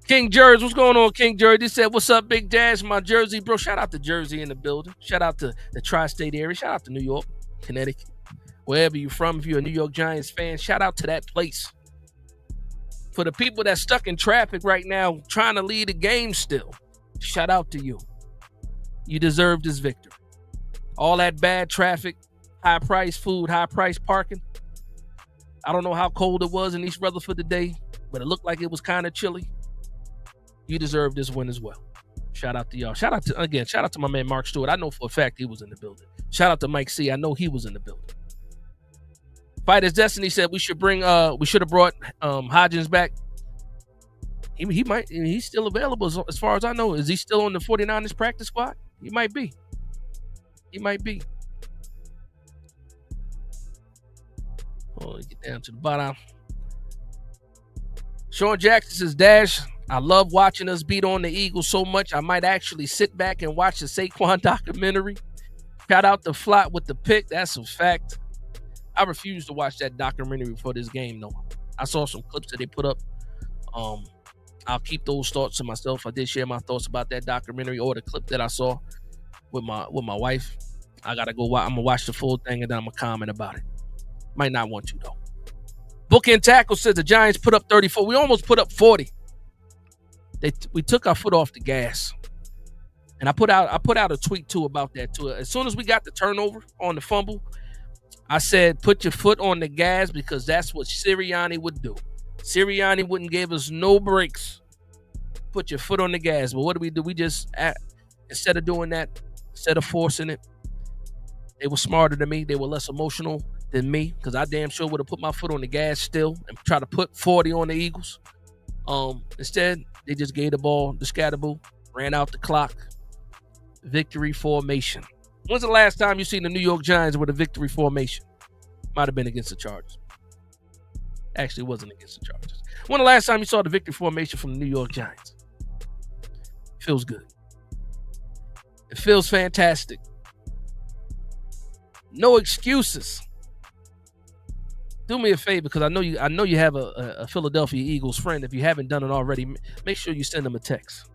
King Jerz, what's going on, King Jerz? He said, what's up, Big Dash? My Jersey, bro. Shout out to Jersey in the building. Shout out to the tri-state area. Shout out to New York, Connecticut. Wherever you're from, if you're a New York Giants fan, shout out to that place. For the people that's stuck in traffic right now, trying to lead the game still, shout out to you. You deserve this victory. All that bad traffic, high-priced food, high-priced parking. I don't know how cold it was in East Rutherford today, but it looked like it was kind of chilly. You deserve this win as well. Shout out to y'all. Shout out to my man Mark Stewart. I know for a fact he was in the building. Shout out to Mike C. I know he was in the building. Fighters Destiny said we should have brought Hodgins back. He's still available as far as I know. Is he still on the 49ers practice squad? He might be. Oh, get down to the bottom. Sean Jackson says, Dash, I love watching us beat on the Eagles so much, I might actually sit back and watch the Saquon documentary. Shout out to Flott with the pick. That's a fact. I refuse to watch that documentary before this game, though. I saw some clips that they put up I'll keep those thoughts to myself. I did share my thoughts about that documentary or the clip that I saw with my wife. I gotta go. I'm gonna watch the full thing and then I'm gonna comment about it. Might not want to though. Bookend Tackle says the Giants put up 34. We almost put up 40. We took our foot off the gas. And I put out a tweet too about that too. As soon as we got the turnover on the fumble, I said put your foot on the gas because that's what Sirianni would do. Sirianni wouldn't give us no breaks. Put your foot on the gas. But what do? We just instead of doing that, instead of forcing it, they were smarter than me. They were less emotional than me because I damn sure would have put my foot on the gas still and try to put 40 on the Eagles. Instead, they just gave the ball to Scatterboo, ran out the clock. Victory formation. When's the last time you seen the New York Giants with a victory formation? Might have been against the Chargers. Actually, it wasn't against the Chargers. When the last time you saw the victory formation from the New York Giants? Feels good. It feels fantastic. No excuses. Do me a favor because I know you have a Philadelphia Eagles friend. If you haven't done it already, make sure you send them a text.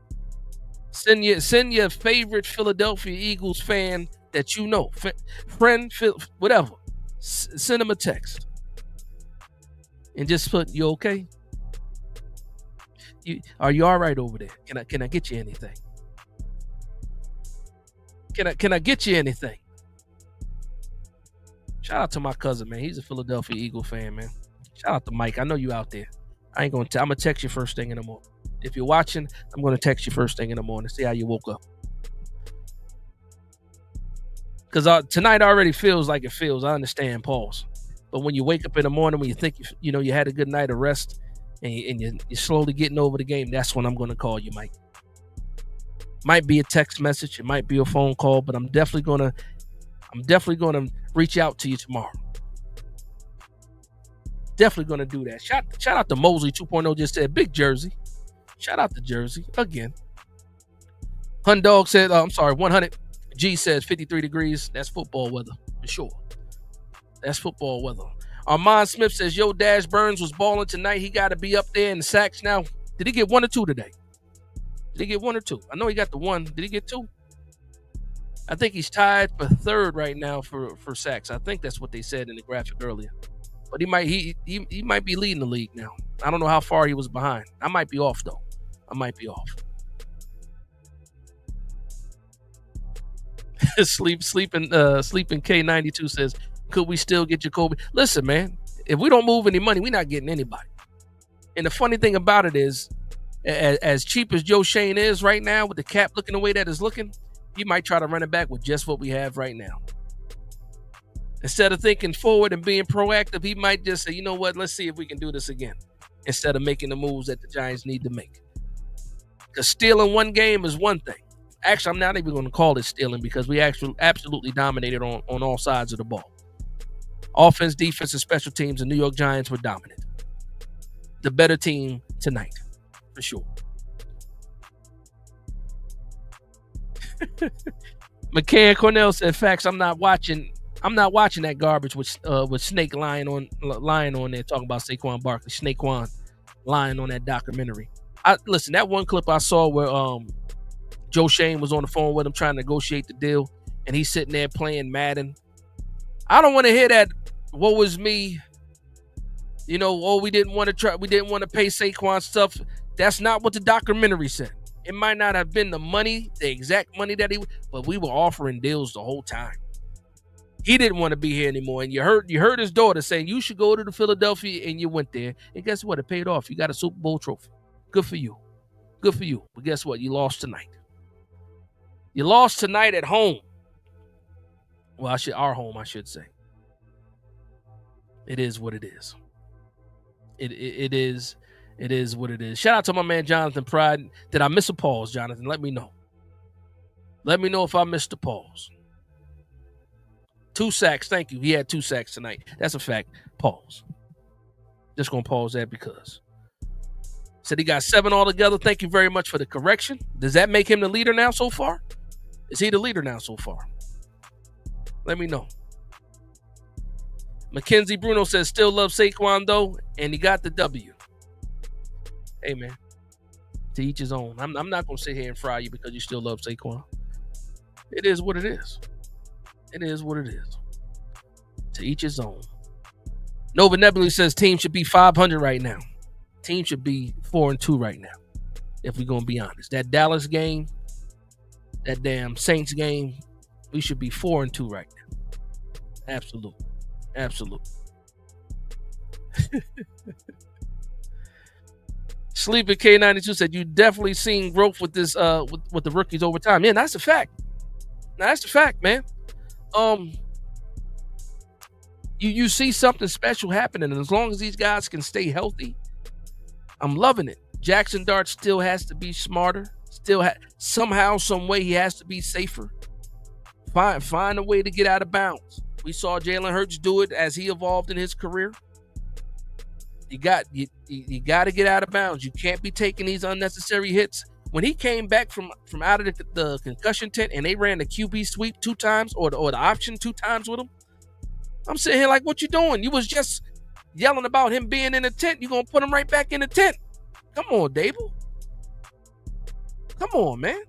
Send your favorite Philadelphia Eagles fan that you know, friend, whatever. Send them a text and just put, "You okay? Are you all right over there? Can I get you anything? Can I get you anything?" Shout out to my cousin, man. He's a Philadelphia Eagle fan, man. Shout out to Mike. I know you out there. I'm gonna text you first thing in the morning. If you're watching, I'm gonna text you first thing in the morning. See how you woke up. Because tonight already feels like it feels. I understand, pause. But when you wake up in the morning, when you think you had a good night of rest, and you're slowly getting over the game, that's when I'm gonna call you, Mike. Might be a text message, it might be a phone call, but I'm definitely gonna reach out to you tomorrow. Definitely gonna do that. Shout out to Mosley 2.0 just said big Jersey. Shout out to Jersey again. Hundog said, I'm sorry, 100. G says 53 degrees. That's football weather for sure. That's football weather. Armand Smith says, yo, Dash Burns was balling tonight. He got to be up there in the sacks now. Did he get 1 or 2 today? Did he get 1 or 2? I know he got the 1. Did he get 2? I think he's tied for 3rd right now for sacks. I think that's what they said in the graphic earlier. But he might be leading the league now. I don't know how far he was behind. I might be off though. I might be off. Sleeping K92 says, could we still get Jacoby? Listen, man, if we don't move any money, we're not getting anybody. And the funny thing about it is, as cheap as Joe Shane is right now, with the cap looking the way that it's looking, he might try to run it back with just what we have right now. Instead of thinking forward and being proactive, he might just say, you know what, let's see if we can do this again, instead of making the moves that the Giants need to make. Because stealing one game is one thing. Actually, I'm not even going to call it stealing because we actually absolutely dominated on all sides of the ball. Offense, defense, and special teams, the New York Giants were dominant. The better team tonight, for sure. McCann Cornell said, facts, I'm not watching that garbage with Snake lying on there talking about Saquon Barkley. Snaquan lying on that documentary. Listen, that one clip I saw where Joe Shane was on the phone with him trying to negotiate the deal, and he's sitting there playing Madden. I don't want to hear that. Woe is me. We didn't want to pay Saquon stuff. That's not what the documentary said. It might not have been the exact money but we were offering deals the whole time. He didn't want to be here anymore, and you heard his daughter saying you should go to the Philadelphia, and you went there, and guess what? It paid off. You got a Super Bowl trophy. Good for you. Good for you. But guess what? You lost tonight. You lost tonight at home. Well, our home, I should say. It is what it is. It is what it is. Shout out to my man Jonathan Pride. Did I miss a pause, Jonathan? Let me know. Let me know if I missed a pause. 2 sacks. Thank you. He had 2 sacks tonight. That's a fact. Pause. Just going to pause that because. Said he got 7 altogether. Thank you very much for the correction. Does that make him the leader now so far? Is he the leader now so far? Let me know. Mackenzie Bruno says still love Saquon though, and he got the W. Hey man, To each his own. I'm not gonna sit here and fry you because you still love Saquon. It is what it is. It is what it is. To each his own. Nova Nebula says team should be 500 right now. Team should be 4-2 right now. If we're gonna be honest, that Dallas game, that damn Saints game, we should be 4-2 right now. Absolutely. Sleepy K92 said you definitely seen growth with this with the rookies over time. Yeah, that's a fact. That's the fact, man. You see something special happening, and as long as these guys can stay healthy, I'm loving it. Jackson Dart still has to be smarter. Somehow, some way, he has to be safer. Find a way to get out of bounds. We saw Jalen Hurts do it as he evolved in his career. You got to get out of bounds. You can't be taking these unnecessary hits. When he came back from out of the concussion tent and they ran the QB sweep 2 times or the option 2 times with him, I'm sitting here like, what you doing? You was just yelling about him being in the tent. You gonna put him right back in the tent? Come on, Dable. Come on, man.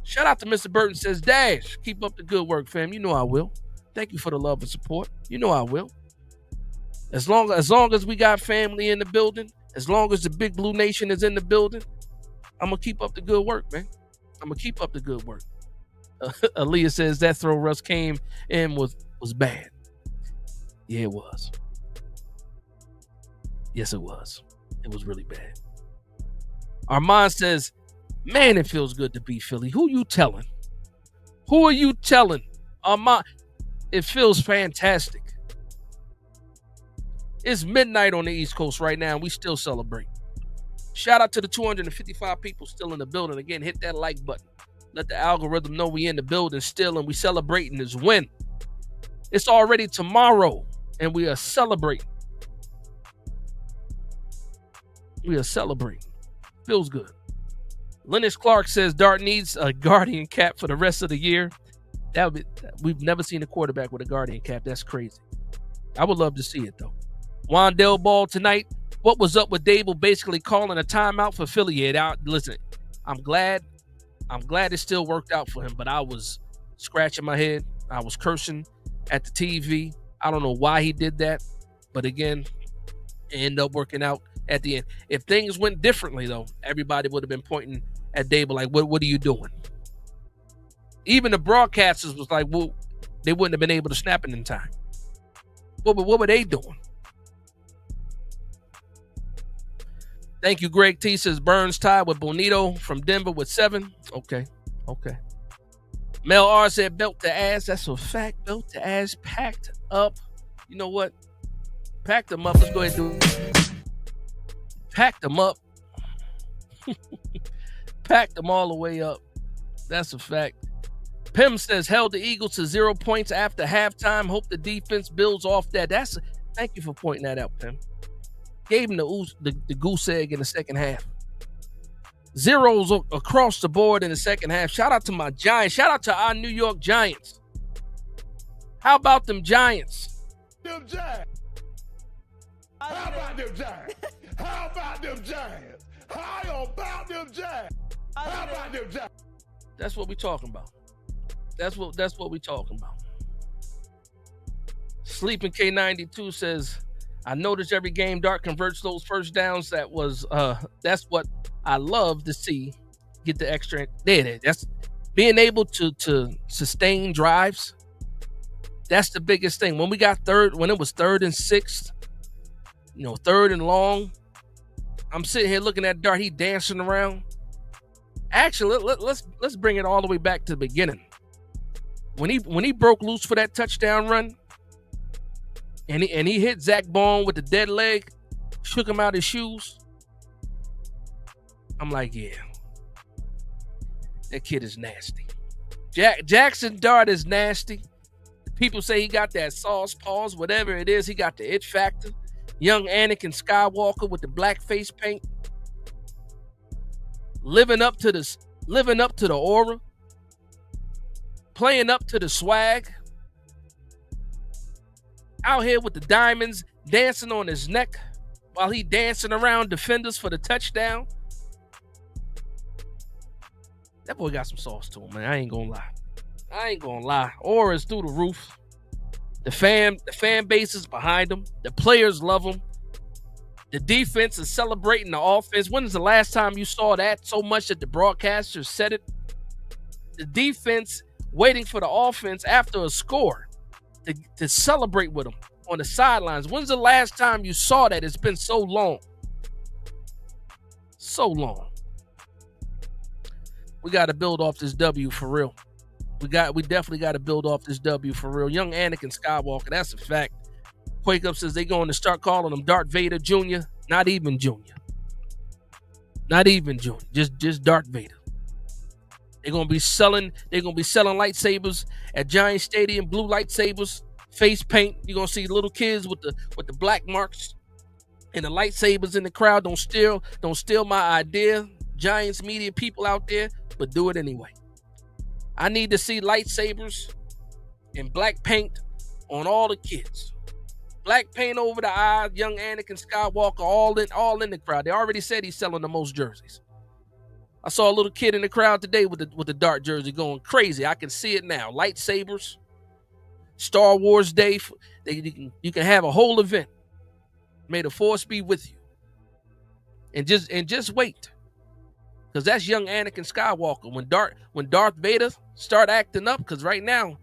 Shout out to Mr. Burton says, Dash, keep up the good work, fam. You know I will. Thank you for the love and support. You know I will. As long as we got family in the building, as long as the Big Blue Nation is in the building, I'm going to keep up the good work, man. I'm going to keep up the good work. Aaliyah says that throw Russ came in was bad. Yeah, it was. Yes, it was. It was really bad. Armand says, man, it feels good to be Philly. Who you telling? Who are you telling? Armand, it feels fantastic. It's midnight on the East Coast right now, and we still celebrate. Shout out to the 255 people still in the building. Again, hit that like button. Let the algorithm know we in the building still, and we celebrating this win. It's already tomorrow, and we are celebrating. We are celebrating. Feels good. Lennox Clark says Dart needs a Guardian cap for the rest of the year. We've never seen a quarterback with a Guardian cap. That's crazy. I would love to see it, though. Wandale Ball tonight. What was up with Dable basically calling a timeout for Philly? Yeah, listen, I'm glad it still worked out for him, but I was scratching my head. I was cursing at the TV. I don't know why he did that, but again, it ended up working out at the end. If things went differently, though, everybody would have been pointing at Dable like, what are you doing? Even the broadcasters was like, well, they wouldn't have been able to snap it in time. What were they doing? Thank you, Greg T. Says Burns tied with Bonito from Denver with 7. Okay. Mel R said belt to ass. That's a fact. Belt to ass packed up. You know what? Pack them up. Let's go ahead and do it. Pack them up. Pack them all the way up. That's a fact. Pim says held the Eagles to 0 points after halftime. Hope the defense builds off that. Thank you for pointing that out, Pim. Gave him the goose egg in the second half. Zeros across the board in the second half. Shout out to my Giants. Shout out to our New York Giants. How about them Giants? Them Giants. How about them Giants? How about them Giants? How about them Giants? How about them Giants? That's what we talking about. That's what we talking about. Sleeping K92 says, I notice every game Dart converts those first downs. That's what I love to see. Get the extra there. That's being able to sustain drives. That's the biggest thing. When it was 3rd and 6th, 3rd and long, I'm sitting here looking at Dart. He dancing around. Actually, let's bring it all the way back to the beginning. When he broke loose for that touchdown run, and he hit Zach Bone with the dead leg, shook him out his shoes. I'm like, yeah, that kid is nasty. Jackson Dart is nasty. People say he got that sauce paws, whatever it is. He got the it factor. Young Anakin Skywalker with the black face paint, living up to the aura, playing up to the swag. Out here with the diamonds dancing on his neck while he dancing around defenders for the touchdown. That boy got some sauce to him, man. I ain't gonna lie. Aura is through the roof. The fan base is behind him. The players love him. The defense is celebrating the offense. When is the last time you saw that so much that the broadcasters said it? The defense waiting for the offense after a score to celebrate with them on the sidelines. When's the last time you saw that? It's been so long. So long. We got to build off this W for real. We definitely got to build off this W for real. Young Anakin Skywalker, that's a fact. Quake Up says they're going to start calling him Darth Vader Jr. Not even Junior. Not even Junior. Just Darth Vader. They're gonna be selling lightsabers at Giant Stadium, blue lightsabers, face paint. You're gonna see little kids with the black marks and the lightsabers in the crowd. Don't steal my idea. Giants media people out there, but do it anyway. I need to see lightsabers and black paint on all the kids. Black paint over the eyes, young Anakin Skywalker, all in the crowd. They already said he's selling the most jerseys. I saw a little kid in the crowd today with the dark jersey going crazy. I can see it now. Lightsabers, Star Wars Day. You can have a whole event. May the Force be with you. And just wait. Because that's young Anakin Skywalker. When Darth Vader start acting up, because right now,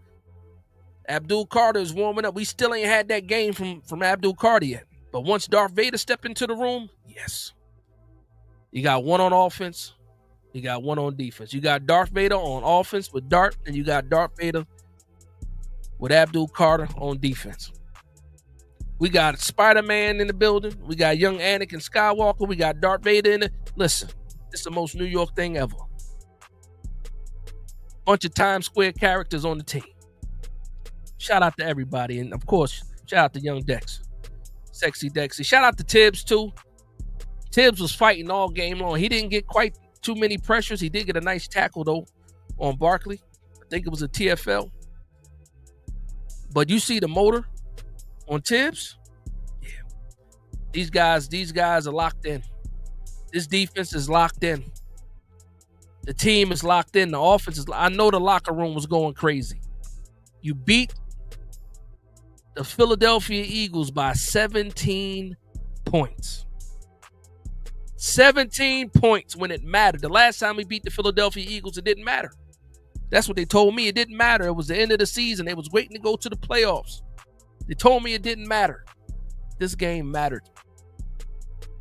Abdul Carter is warming up. We still ain't had that game from Abdul Carter yet. But once Darth Vader step into the room, yes. You got one on offense. You got one on defense. You got Darth Vader on offense with Darth, and you got Darth Vader with Abdul Carter on defense. We got Spider-Man in the building. We got young Anakin Skywalker. We got Darth Vader in it. Listen, it's the most New York thing ever. Bunch of Times Square characters on the team. Shout out to everybody. And, of course, shout out to young Dex. Sexy Dexy. Shout out to Tibbs, too. Tibbs was fighting all game long. He didn't get quite too many pressures. He did get a nice tackle, though, on Barkley. I think it was a TFL. But you see the motor on Tibbs? Yeah. These guys are locked in. This defense is locked in. The team is locked in. The offense is... I know the locker room was going crazy. You beat the Philadelphia Eagles by 17 points. 17 points when it mattered. The last time we beat the Philadelphia Eagles, it didn't matter. That's what they told me. It didn't matter. It was the end of the season. They was waiting to go to the playoffs. They told me it didn't matter. This game mattered.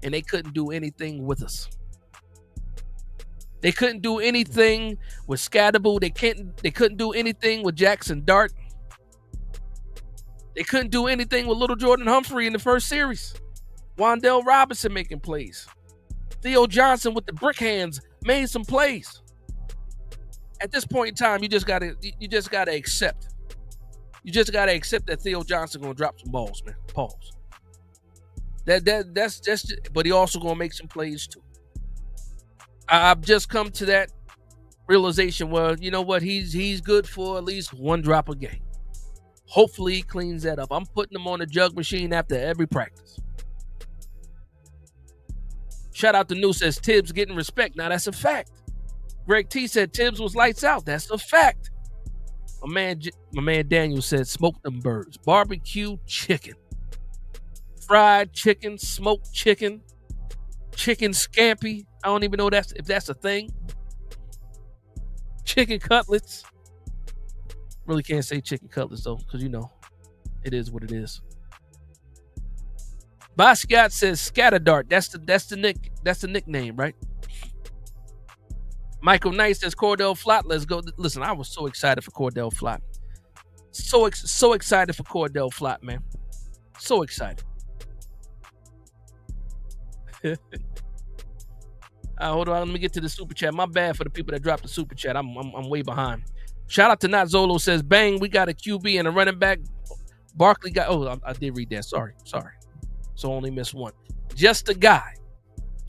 And they couldn't do anything with us. They couldn't do anything with Scatterboo. They couldn't do anything with Jackson Dart. They couldn't do anything with Little Jordan Humphrey in the first series. Wan'Dale Robinson making plays. Theo Johnson with the brick hands made some plays. At this point in time, you just gotta accept. You just gotta accept that Theo Johnson gonna drop some balls, man. Pause. That's just. But he also gonna make some plays too. I've just come to that realization where, you know what, he's good for at least one drop a game. Hopefully he cleans that up. I'm putting him on the jug machine after every practice. Shout out to New says Tibbs getting respect. Now that's a fact. Greg T said Tibbs was lights out. That's a fact. My man Daniel said smoke them birds. Barbecue chicken. Fried chicken, smoked chicken, chicken scampi. I don't even know if that's a thing. Chicken cutlets. Really can't say chicken cutlets though, because you know it is what it is. Basquiat says Scatterdart. That's the nickname, right? Michael Knight says Cordell Flott. Let's go. Listen, I was so excited for Cordell Flott. So excited for Cordell Flott, man. So excited. Hold on, let me get to the super chat. My bad for the people that dropped the super chat. I'm way behind. Shout out to Not Zolo says, bang, we got a QB and a running back. Barkley got. Oh, I did read that. Sorry. So only missed one. Just a guy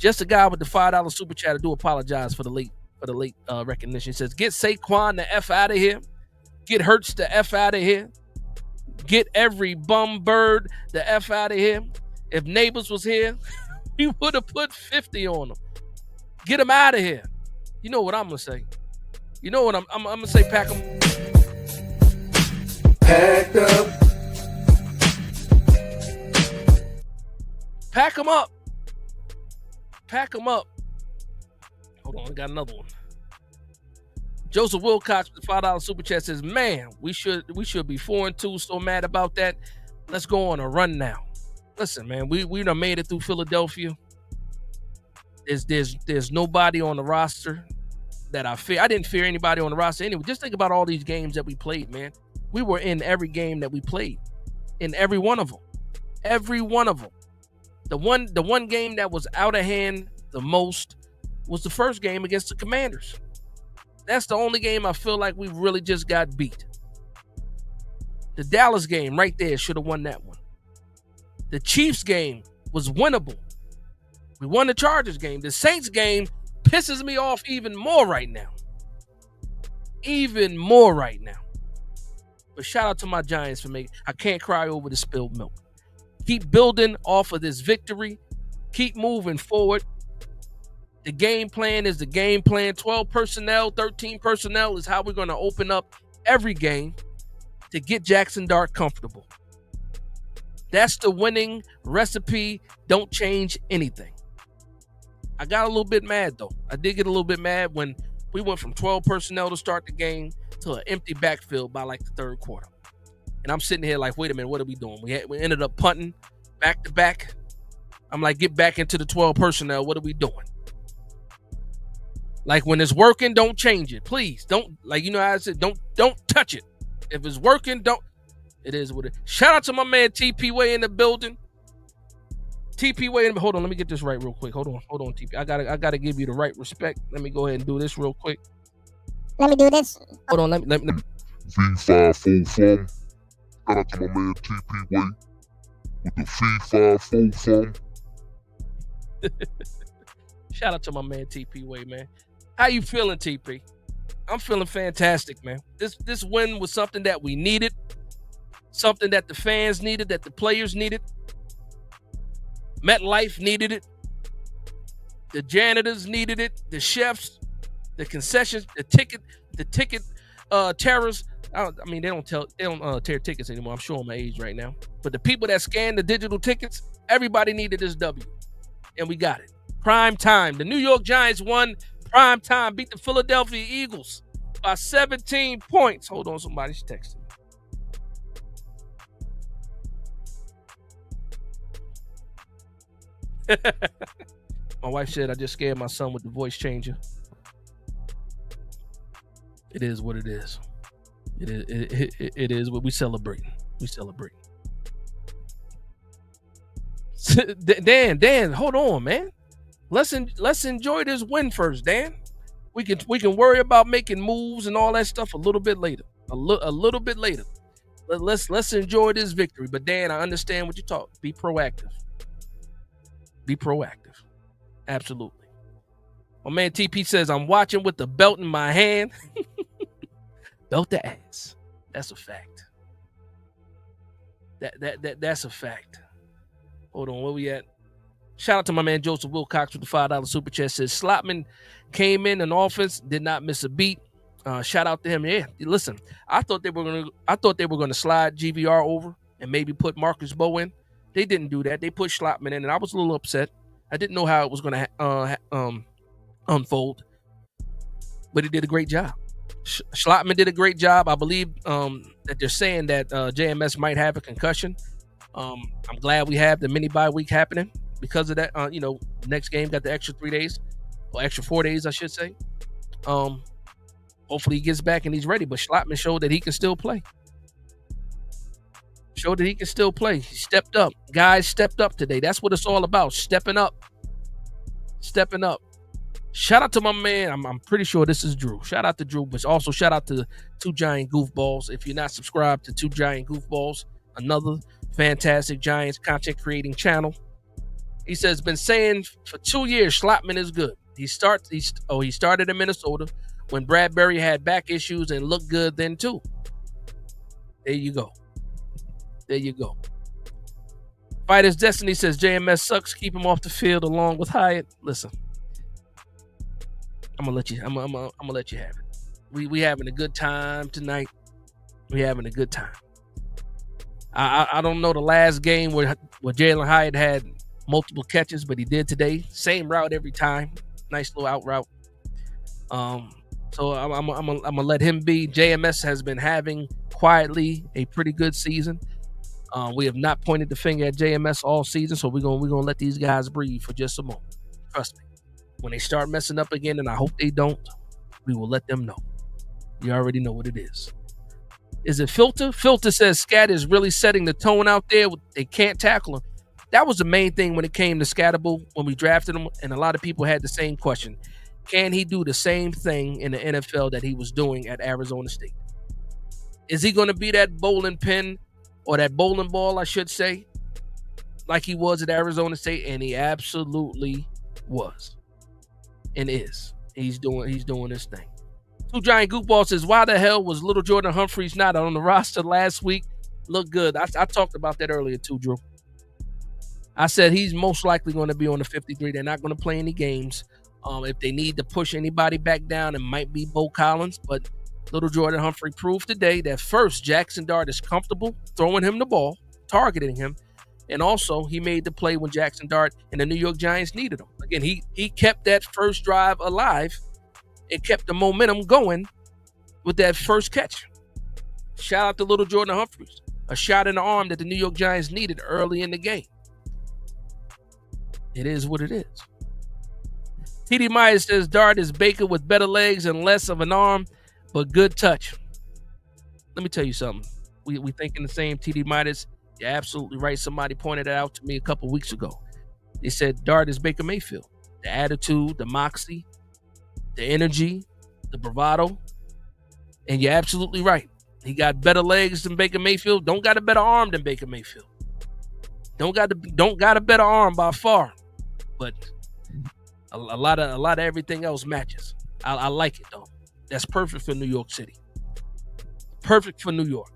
with the $5 super chat. I do apologize for the late recognition. He says, get Saquon the F out of here. Get Hurts the F out of here. Get every bum bird the F out of here. If Neighbors was here, we would have put 50 on him. Get him out of here. You know what I'm going to say. You know what I'm gonna say? Pack them. Packed up. Pack them up. Pack them up. Hold on, I got another one. Joseph Wilcox with the $5 super chat says, "Man, we should be 4-2. So mad about that. Let's go on a run now." Listen, man, we done made it through Philadelphia. There's nobody on the roster that I fear. I didn't fear anybody on the roster anyway. Just think about all these games that we played, man. We were in every game that we played, in every one of them. Every one of them. The one game that was out of hand the most was the first game against the Commanders. That's the only game I feel like we really just got beat. The Dallas game right there should have won that one. The Chiefs game was winnable. We won the Chargers game. The Saints game pisses me off even more right now. Even more right now. But shout out to my Giants for making. I can't cry over the spilled milk. Keep building off of this victory. Keep moving forward. The game plan is the game plan. 12 personnel, 13 personnel is how we're going to open up every game to get Jackson Dart comfortable. That's the winning recipe. Don't change anything. I got a little bit mad, though. I did get a little bit mad when we went from 12 personnel to start the game to an empty backfield by like the third quarter. And I'm sitting here like, wait a minute, what are we doing? We ended up punting back to back. I'm like, get back into the 12 personnel. What are we doing? Like, when it's working, don't change it. Please don't, like, you know how I said, don't touch it. If it's working, don't. It is what it is. Shout out to my man TP Way in the building. TP Way in the, hold on, let me get this right real quick. Hold on, TP. I gotta give you the right respect. Let me go ahead and do this real quick. Let me do this. Hold on, let me. V5 full form. Shout out to my man TP Way with the V5 full form. Shout out to my man TP Way, man. How you feeling, TP? I'm feeling fantastic, man. This win was something that we needed, something that the fans needed, that the players needed. MetLife needed it. The janitors needed it. The chefs, the concessions, the ticket terrors. I mean, they don't tear tickets anymore. I'm showing my age right now. But the people that scan the digital tickets, everybody needed this W, and we got it. Prime time. The New York Giants won prime time, beat the Philadelphia Eagles by 17 points. Hold on, somebody's texting me. My wife said I just scared my son with the voice changer. It is what it is. It is what we celebrate. We celebrate. Dan, hold on, man. Let's enjoy this win first, Dan. We can worry about making moves and all that stuff a little bit later. A little bit later. Let's enjoy this victory. But Dan, I understand what you talk. Be proactive. Be proactive. Absolutely. My man TP says, I'm watching with the belt in my hand. Belt the ass. That's a fact. That's a fact. Hold on, where we at? Shout out to my man Joseph Wilcox with the $5 super chat. Says Slotman came in an offense, did not miss a beat. Shout out to him. Yeah, listen, I thought they were gonna slide GVR over and maybe put Marcus Bowe in. They didn't do that. They put Slotman in, and I was a little upset. I didn't know how it was gonna unfold, but he did a great job. Slotman did a great job. I believe that they're saying that JMS might have a concussion. I'm glad we have the mini bye week happening because of that. Next game got the extra 3 days, or extra 4 days, I should say. Hopefully he gets back and he's ready. But Slotman showed that he can still play. He stepped up. Guys stepped up today. That's what it's all about. Stepping up. Shout out to my man. I'm pretty sure this is Drew. Shout out to Drew, but also shout out to Two Giant Goofballs. If you're not subscribed to Two Giant Goofballs, another fantastic Giants content creating channel. He says, been saying for 2 years, Slotman is good. He started in Minnesota when Bradbury had back issues and looked good then too. There you go. Fighter's Destiny says JMS sucks. Keep him off the field along with Hyatt. Listen, I'm gonna let you have it. We having a good time tonight. We having a good time. I don't know the last game where Jalin Hyatt had multiple catches, but he did today. Same route every time. Nice little out route. So I'm gonna let him be. JMS has been having quietly a pretty good season. We have not pointed the finger at JMS all season, so we're gonna let these guys breathe for just a moment. Trust me. When they start messing up again, and I hope they don't, we will let them know. You already know what it is. Is it Filter? Filter says Scat is really setting the tone out there. They can't tackle him. That was the main thing when it came to Scatterable when we drafted him, and a lot of people had the same question. Can he do the same thing in the NFL that he was doing at Arizona State? Is he going to be that bowling pin or that bowling ball, I should say, like he was at Arizona State? And he absolutely was and is. He's doing his thing. Two Giant Goofball says, why the hell was Little Jordan Humphreys not on the roster last week? Look good. I talked about that earlier too, Drew. I said he's most likely going to be on the 53. They're not going to play any games. If they need to push anybody back down, it might be Bo Collins. But Little Jordan Humphrey proved today that first, Jackson Dart is comfortable throwing him the ball, targeting him. And also, he made the play when Jackson Dart and the New York Giants needed him. Again, he kept that first drive alive. It kept the momentum going with that first catch. Shout out to Little Jordan Humphreys. A shot in the arm that the New York Giants needed early in the game. It is what it is. TD Myers says Dart is Baker with better legs and less of an arm, but good touch. Let me tell you something. We thinking the same, TD Myers. You're absolutely right. Somebody pointed it out to me a couple weeks ago. They said Dart is Baker Mayfield. The attitude, the moxie, the energy, the bravado. And you're absolutely right. He got better legs than Baker Mayfield. Don't got a better arm than Baker Mayfield. Don't got a better arm by far. But a lot of everything else matches. I like it though. That's perfect for New York City. Perfect for New York.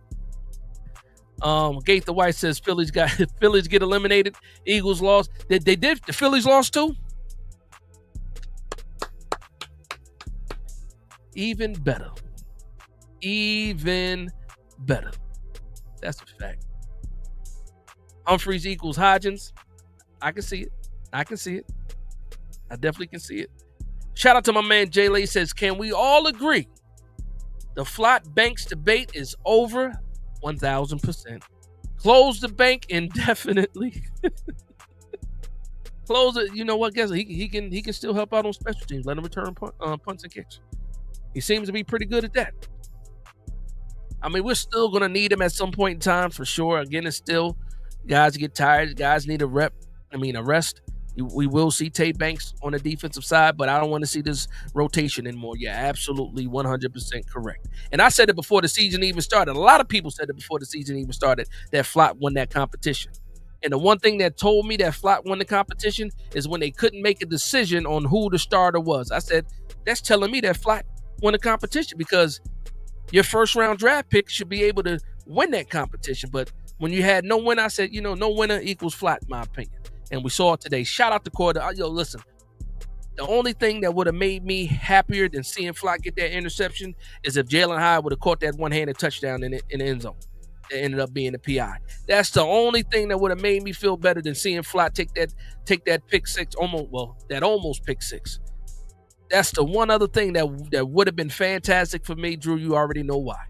Gaither White says Phillies get eliminated. Eagles lost. They did. The Phillies lost too. Even better. Even better. That's a fact. Humphreys equals Hodgins. I can see it. I definitely can see it. Shout out to my man Jay Lay says, can we all agree the Flott Banks debate is over? 1,000%. Close the bank indefinitely. Close it. You know what? Guess he can still help out on special teams. Let him return punts and kicks. He seems to be pretty good at that. I mean, we're still going to need him at some point in time for sure. Again, it's still guys get tired. Guys need a rest. We will see Tate Banks on the defensive side, but I don't want to see this rotation anymore. You're absolutely 100% correct. And I said it before the season even started. A lot of people said it before the season even started that Flott won that competition. And the one thing that told me that Flott won the competition is when they couldn't make a decision on who the starter was. I said, that's telling me that Flott won the competition because your first round draft pick should be able to win that competition. But when you had no winner, I said, no winner equals Flott, in my opinion. And we saw it today. Shout out to Corda. Yo, listen. The only thing that would have made me happier than seeing Flott get that interception is if Jalin Hyatt would have caught that one-handed touchdown in the end zone. It ended up being the PI. That's the only thing that would have made me feel better than seeing Flott take that pick six, almost pick six. That's the one other thing that would have been fantastic for me, Drew. You already know why.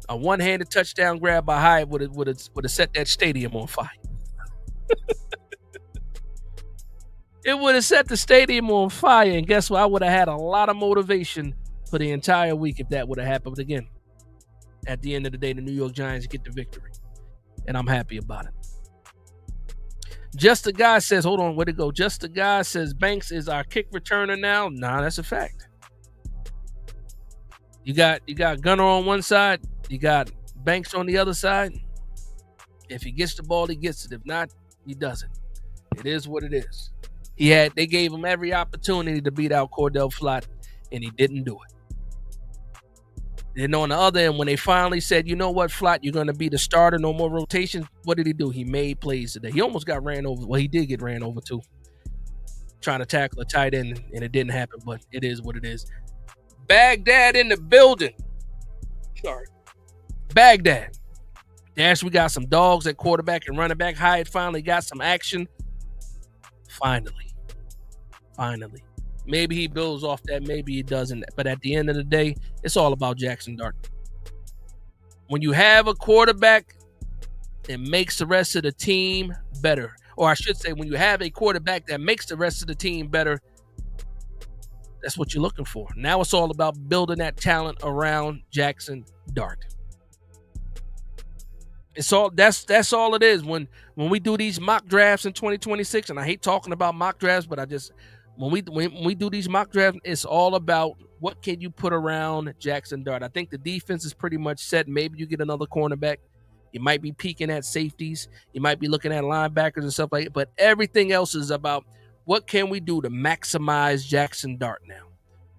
A one-handed touchdown grab by Hyatt would have set that stadium on fire. It would have set the stadium on fire, and guess what? I would have had a lot of motivation for the entire week if that would have happened. But again, at the end of the day, the New York Giants get the victory, and I'm happy about it. Just the Guy says, hold on, where'd it go? Just the Guy says Banks is our kick returner now. Nah, that's a fact. You got Gunner on one side. You got Banks on the other side. If he gets the ball, he gets it. If not, he doesn't. It is what it is. They gave him every opportunity to beat out Cordell Flott, and he didn't do it. Then on the other end, when they finally said, you know what, Flott, you're going to be the starter, no more rotation, what did he do? He made plays today. He almost got ran over. Well, he did get ran over too. trying to tackle a tight end, and it didn't happen, but it is what it is. Baghdad in the building. Sorry. Baghdad. Dash, we got some dogs at quarterback and running back. Hyatt finally got some action. Finally. Maybe he builds off that, maybe he doesn't. But at the end of the day, it's all about Jackson Dart. When you have a quarterback, it makes the rest of the team better. Or I should say, when you have a quarterback that makes the rest of the team better, that's what you're looking for. Now it's all about building that talent around Jackson Dart. It's all that's all it is. When we do these mock drafts in 2026, and I hate talking about mock drafts, but when we do these mock drafts, it's all about what can you put around Jackson Dart. I think the defense is pretty much set. Maybe you get another cornerback. You might be peeking at safeties. You might be looking at linebackers and stuff like that. But everything else is about what can we do to maximize Jackson Dart now.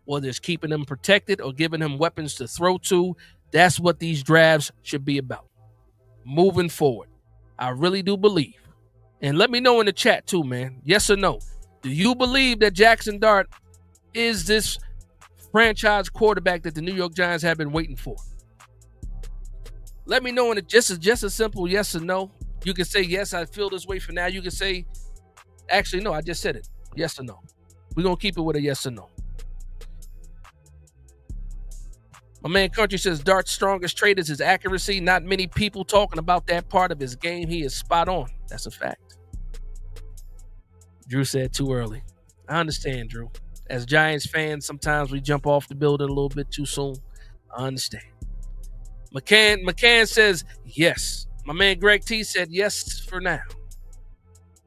Whether it's keeping him protected or giving him weapons to throw to, that's what these drafts should be about. Moving forward, I really do believe. And let me know in the chat too, man. Yes or no? Do you believe that Jackson Dart is this franchise quarterback that the New York Giants have been waiting for? Let me know in it. Just a simple yes or no. You can say yes, I feel this way for now. You can say, actually, no, I just said it. Yes or no. We're going to keep it with a yes or no. My man Country says Dart's strongest trait is his accuracy. Not many people talking about that part of his game. He is spot on. That's a fact. Drew said too early. I understand, Drew. As Giants fans, sometimes we jump off the building a little bit too soon. I understand. McCann says yes. My man Greg T said yes for now.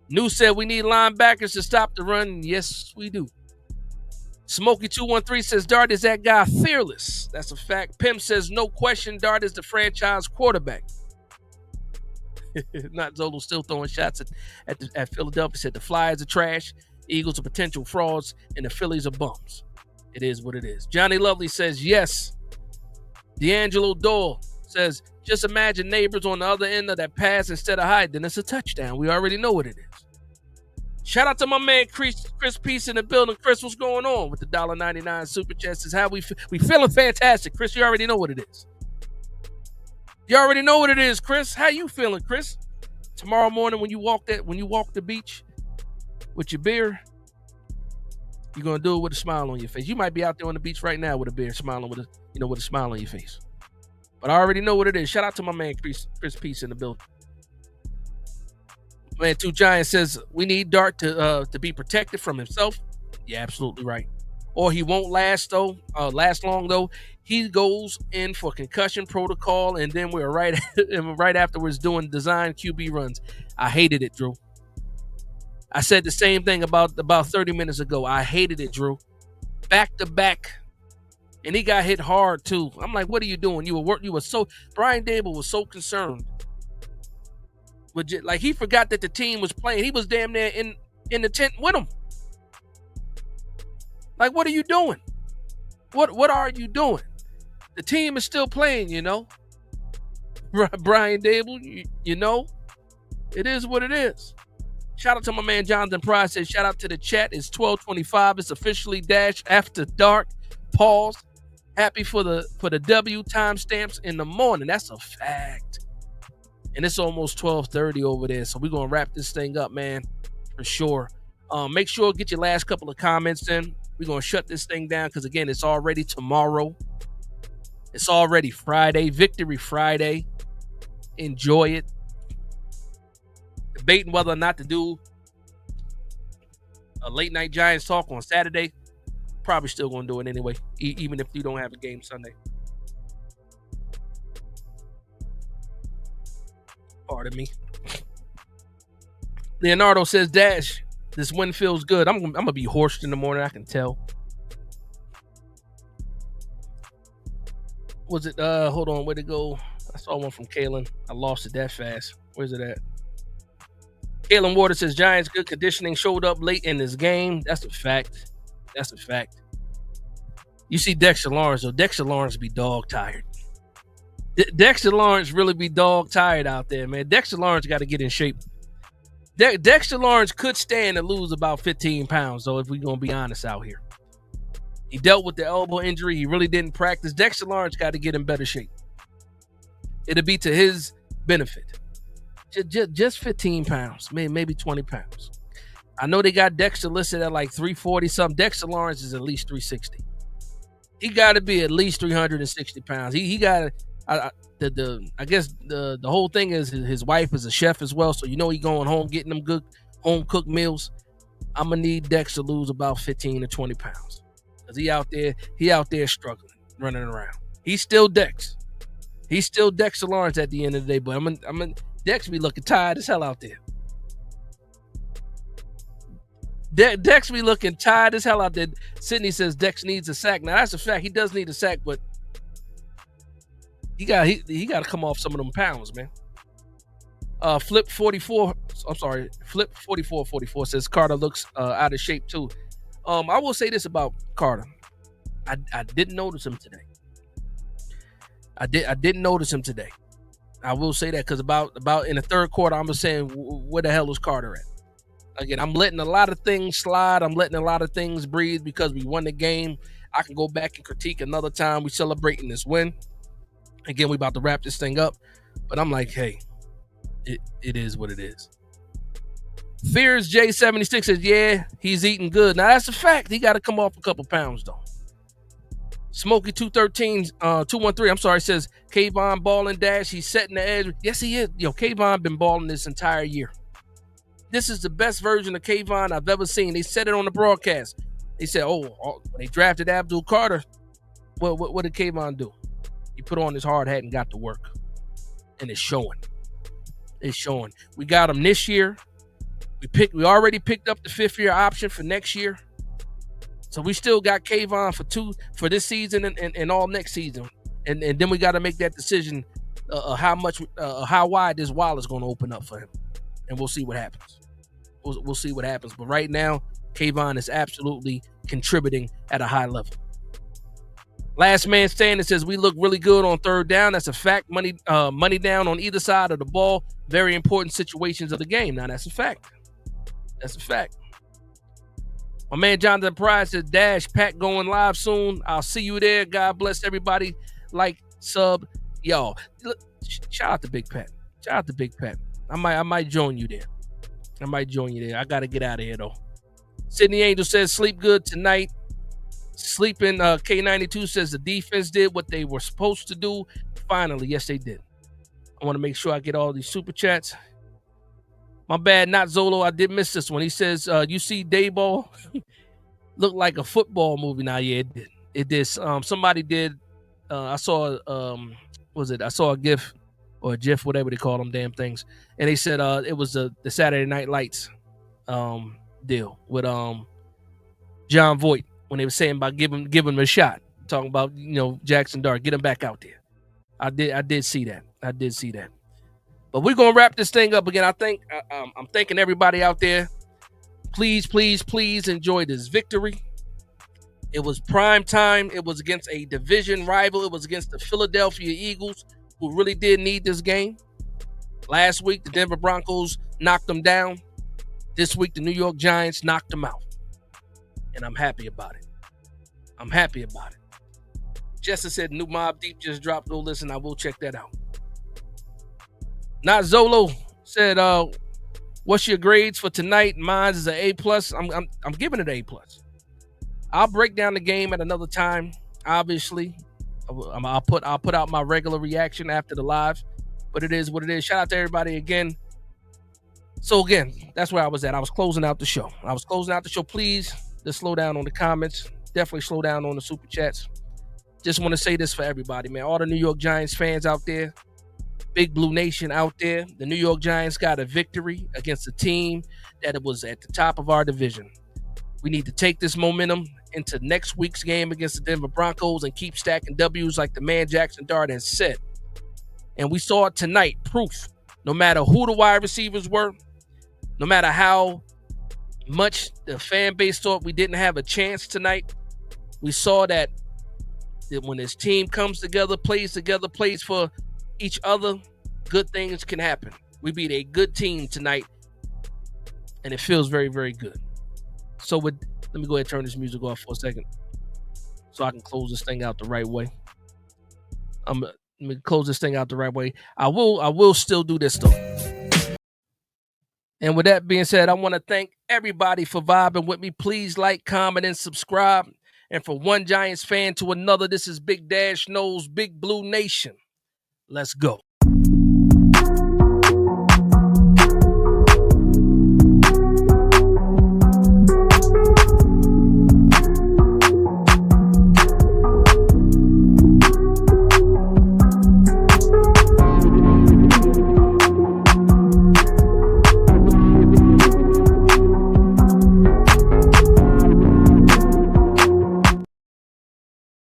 New said we need linebackers to stop the run. Yes, we do. Smokey213 says Dart is that guy fearless. That's a fact. Pim says no question Dart is the franchise quarterback. Not Zolo still throwing shots at Philadelphia. Said the Flyers are trash, Eagles are potential frauds, and the Phillies are bums. It is what it is. Johnny Lovely says yes. D'Angelo Dole says just imagine neighbors on the other end of that pass instead of hiding. It's a touchdown. We already know what it is. Shout out to my man Chris Peace in the building. Chris, what's going on with the $1.99 super chat? Says how we feeling fantastic. Chris, you already know what it is. You already know what it is, Chris. How you feeling, Chris? Tomorrow morning when you walk the beach with your beer, you're gonna do it with a smile on your face. You might be out there on the beach right now with a beer, smiling with a smile on your face. But I already know what it is. Shout out to my man Chris Peace in the building. Man, Two Giants says we need Dart to be protected from himself. Yeah, absolutely right. Or he won't last long though. He goes in for concussion protocol, and then we're right afterwards doing design QB runs. I hated it, Drew. I said the same thing about 30 minutes ago. I hated it, Drew. Back to back, and he got hit hard too. I'm like, what are you doing? Brian Daboll was so concerned. Like he forgot that the team was playing. He was damn near in the tent with him. Like, what are you doing? What are you doing? The team is still playing, you know. Brian Daboll, you know, it is what it is. Shout out to my man Jonathan Price. Says shout out to the chat. It's 12:25. It's officially Dash After Dark. Pause. Happy for the W timestamps in the morning. That's a fact. And it's almost 12:30 over there. So we're going to wrap this thing up, man, for sure. Make sure get your last couple of comments in. We're going to shut this thing down because, again, it's already tomorrow. It's already Friday, Victory Friday. Enjoy it. Debating whether or not to do a late night Giants talk on Saturday. Probably still going to do it anyway, even if you don't have a game Sunday. Pardon me. Leonardo says, Dash, this win feels good. I'm going to be horsed in the morning. I can tell. Was it, hold on, where'd it go? I saw one from Kalen. I lost it that fast. Where's it at? Kalen Water says, Giants good conditioning showed up late in this game. That's a fact. That's a fact. You see Dexter Lawrence, though. Dexter Lawrence be dog tired. Dexter Lawrence really be dog tired out there, man. Dexter Lawrence got to get in shape. Dexter Lawrence could stand and lose about 15 pounds, though, if we're going to be honest out here. He dealt with the elbow injury. He really didn't practice. Dexter Lawrence got to get in better shape. It'll be to his benefit. Just 15 pounds, maybe 20 pounds. I know they got Dexter listed at like 340 something. Dexter Lawrence is at least 360. He got to be at least 360 pounds. He got I guess the whole thing is his wife is a chef as well, so you know he going home getting them good home cooked meals. I'm gonna need Dex to lose about 15 to 20 pounds because he out there struggling, running around. He's still Dex. He's still Dexter Lawrence at the end of the day, but I'm Dex be looking tired as hell out there. Dex be looking tired as hell out there. Sydney says Dex needs a sack. Now that's a fact. He does need a sack, but he got to come off some of them pounds, man. Flip 44 says Carter looks out of shape too. I will say this about Carter. I didn't notice him today. I didn't notice him today. I will say that because about in the third quarter, I'm just saying, where the hell was Carter at? Again, I'm letting a lot of things slide. I'm letting a lot of things breathe because we won the game. I can go back and critique another time. We celebrating this win. Again, we about to wrap this thing up. But I'm like, hey, it is what it is. Fears J76 says, yeah, he's eating good. Now, that's a fact. He got to come off a couple pounds, though. Smokey 213, I'm sorry, says, Kayvon balling dash. He's setting the edge. Yes, he is. Kayvon been balling this entire year. This is the best version of Kayvon I've ever seen. They said it on the broadcast. They said, when they drafted Abdul Carter, what did Kayvon do? He put on his hard hat and got to work. And it's showing. It's showing. We got him this year. We already picked up the 5th-year option for next year. So we still got Kayvon for this season and all next season. And then we got to make that decision how wide this wallet is going to open up for him. And we'll see what happens. We'll see what happens. But right now, Kayvon is absolutely contributing at a high level. Last man standing says we look really good on third down. That's a fact. Money down on either side of the ball. Very important situations of the game. Now that's a fact. That's a fact. My man Jonathan Pride says Dash Pat going live soon. I'll see you there. God bless everybody. Like, sub, y'all. Shout out to Big Pat. Shout out to Big Pat. I might join you there. I gotta get out of here though. Sydney Angel says sleep good tonight. Sleeping K92 says the defense did what they were supposed to do. Finally, yes, they did. I want to make sure I get all these super chats. My bad, not Zolo. I did miss this one. He says, you see Dayball look like a football movie. Now, yeah, it did. It did. Somebody did. I saw I saw a GIF or a GIF, whatever they call them damn things. And they said it was the Saturday Night Lights deal with John Voight when they were saying about give him a shot, talking about Jackson Dart, get him back out there. I did see that. But we're gonna wrap this thing up again. I'm thanking everybody out there. Please enjoy this victory. It was prime time. It was against a division rival. It was against the Philadelphia Eagles, who really did need this game. Last week, the Denver Broncos knocked them down. This week, the New York Giants knocked them out. And I'm happy about it. Jessica said, new Mobb Deep just dropped. Go listen. I will check that out. Not Zolo said, what's your grades for tonight? Mine is an A+. I'm giving it an A+. I'll break down the game at another time. Obviously, I'll put out my regular reaction after the live, but it is what it is. Shout out to everybody again. So again, that's where I was at. I was closing out the show. Please, just slow down on the comments. Definitely slow down on the super chats. Just want to say this for everybody, man. All the New York Giants fans out there, Big Blue Nation out there. The New York Giants got a victory against a team that was at the top of our division. We need to take this momentum into next week's game against the Denver Broncos and keep stacking W's like the man Jackson Dart has said. And we saw it tonight, proof. No matter who the wide receivers were, no matter how much the fan base thought we didn't have a chance tonight, we saw that when this team comes together, plays for each other, good things can happen. We beat a good team tonight and it feels very, very good. So let me go ahead and turn this music off for a second so I can close this thing out the right way. Let me close this thing out the right way. I will still do this though. And with that being said, I want to thank everybody for vibing with me. Please like, comment, and subscribe. And for one Giants fan to another, this is Big Dash Knows Big Blue Nation. Let's go.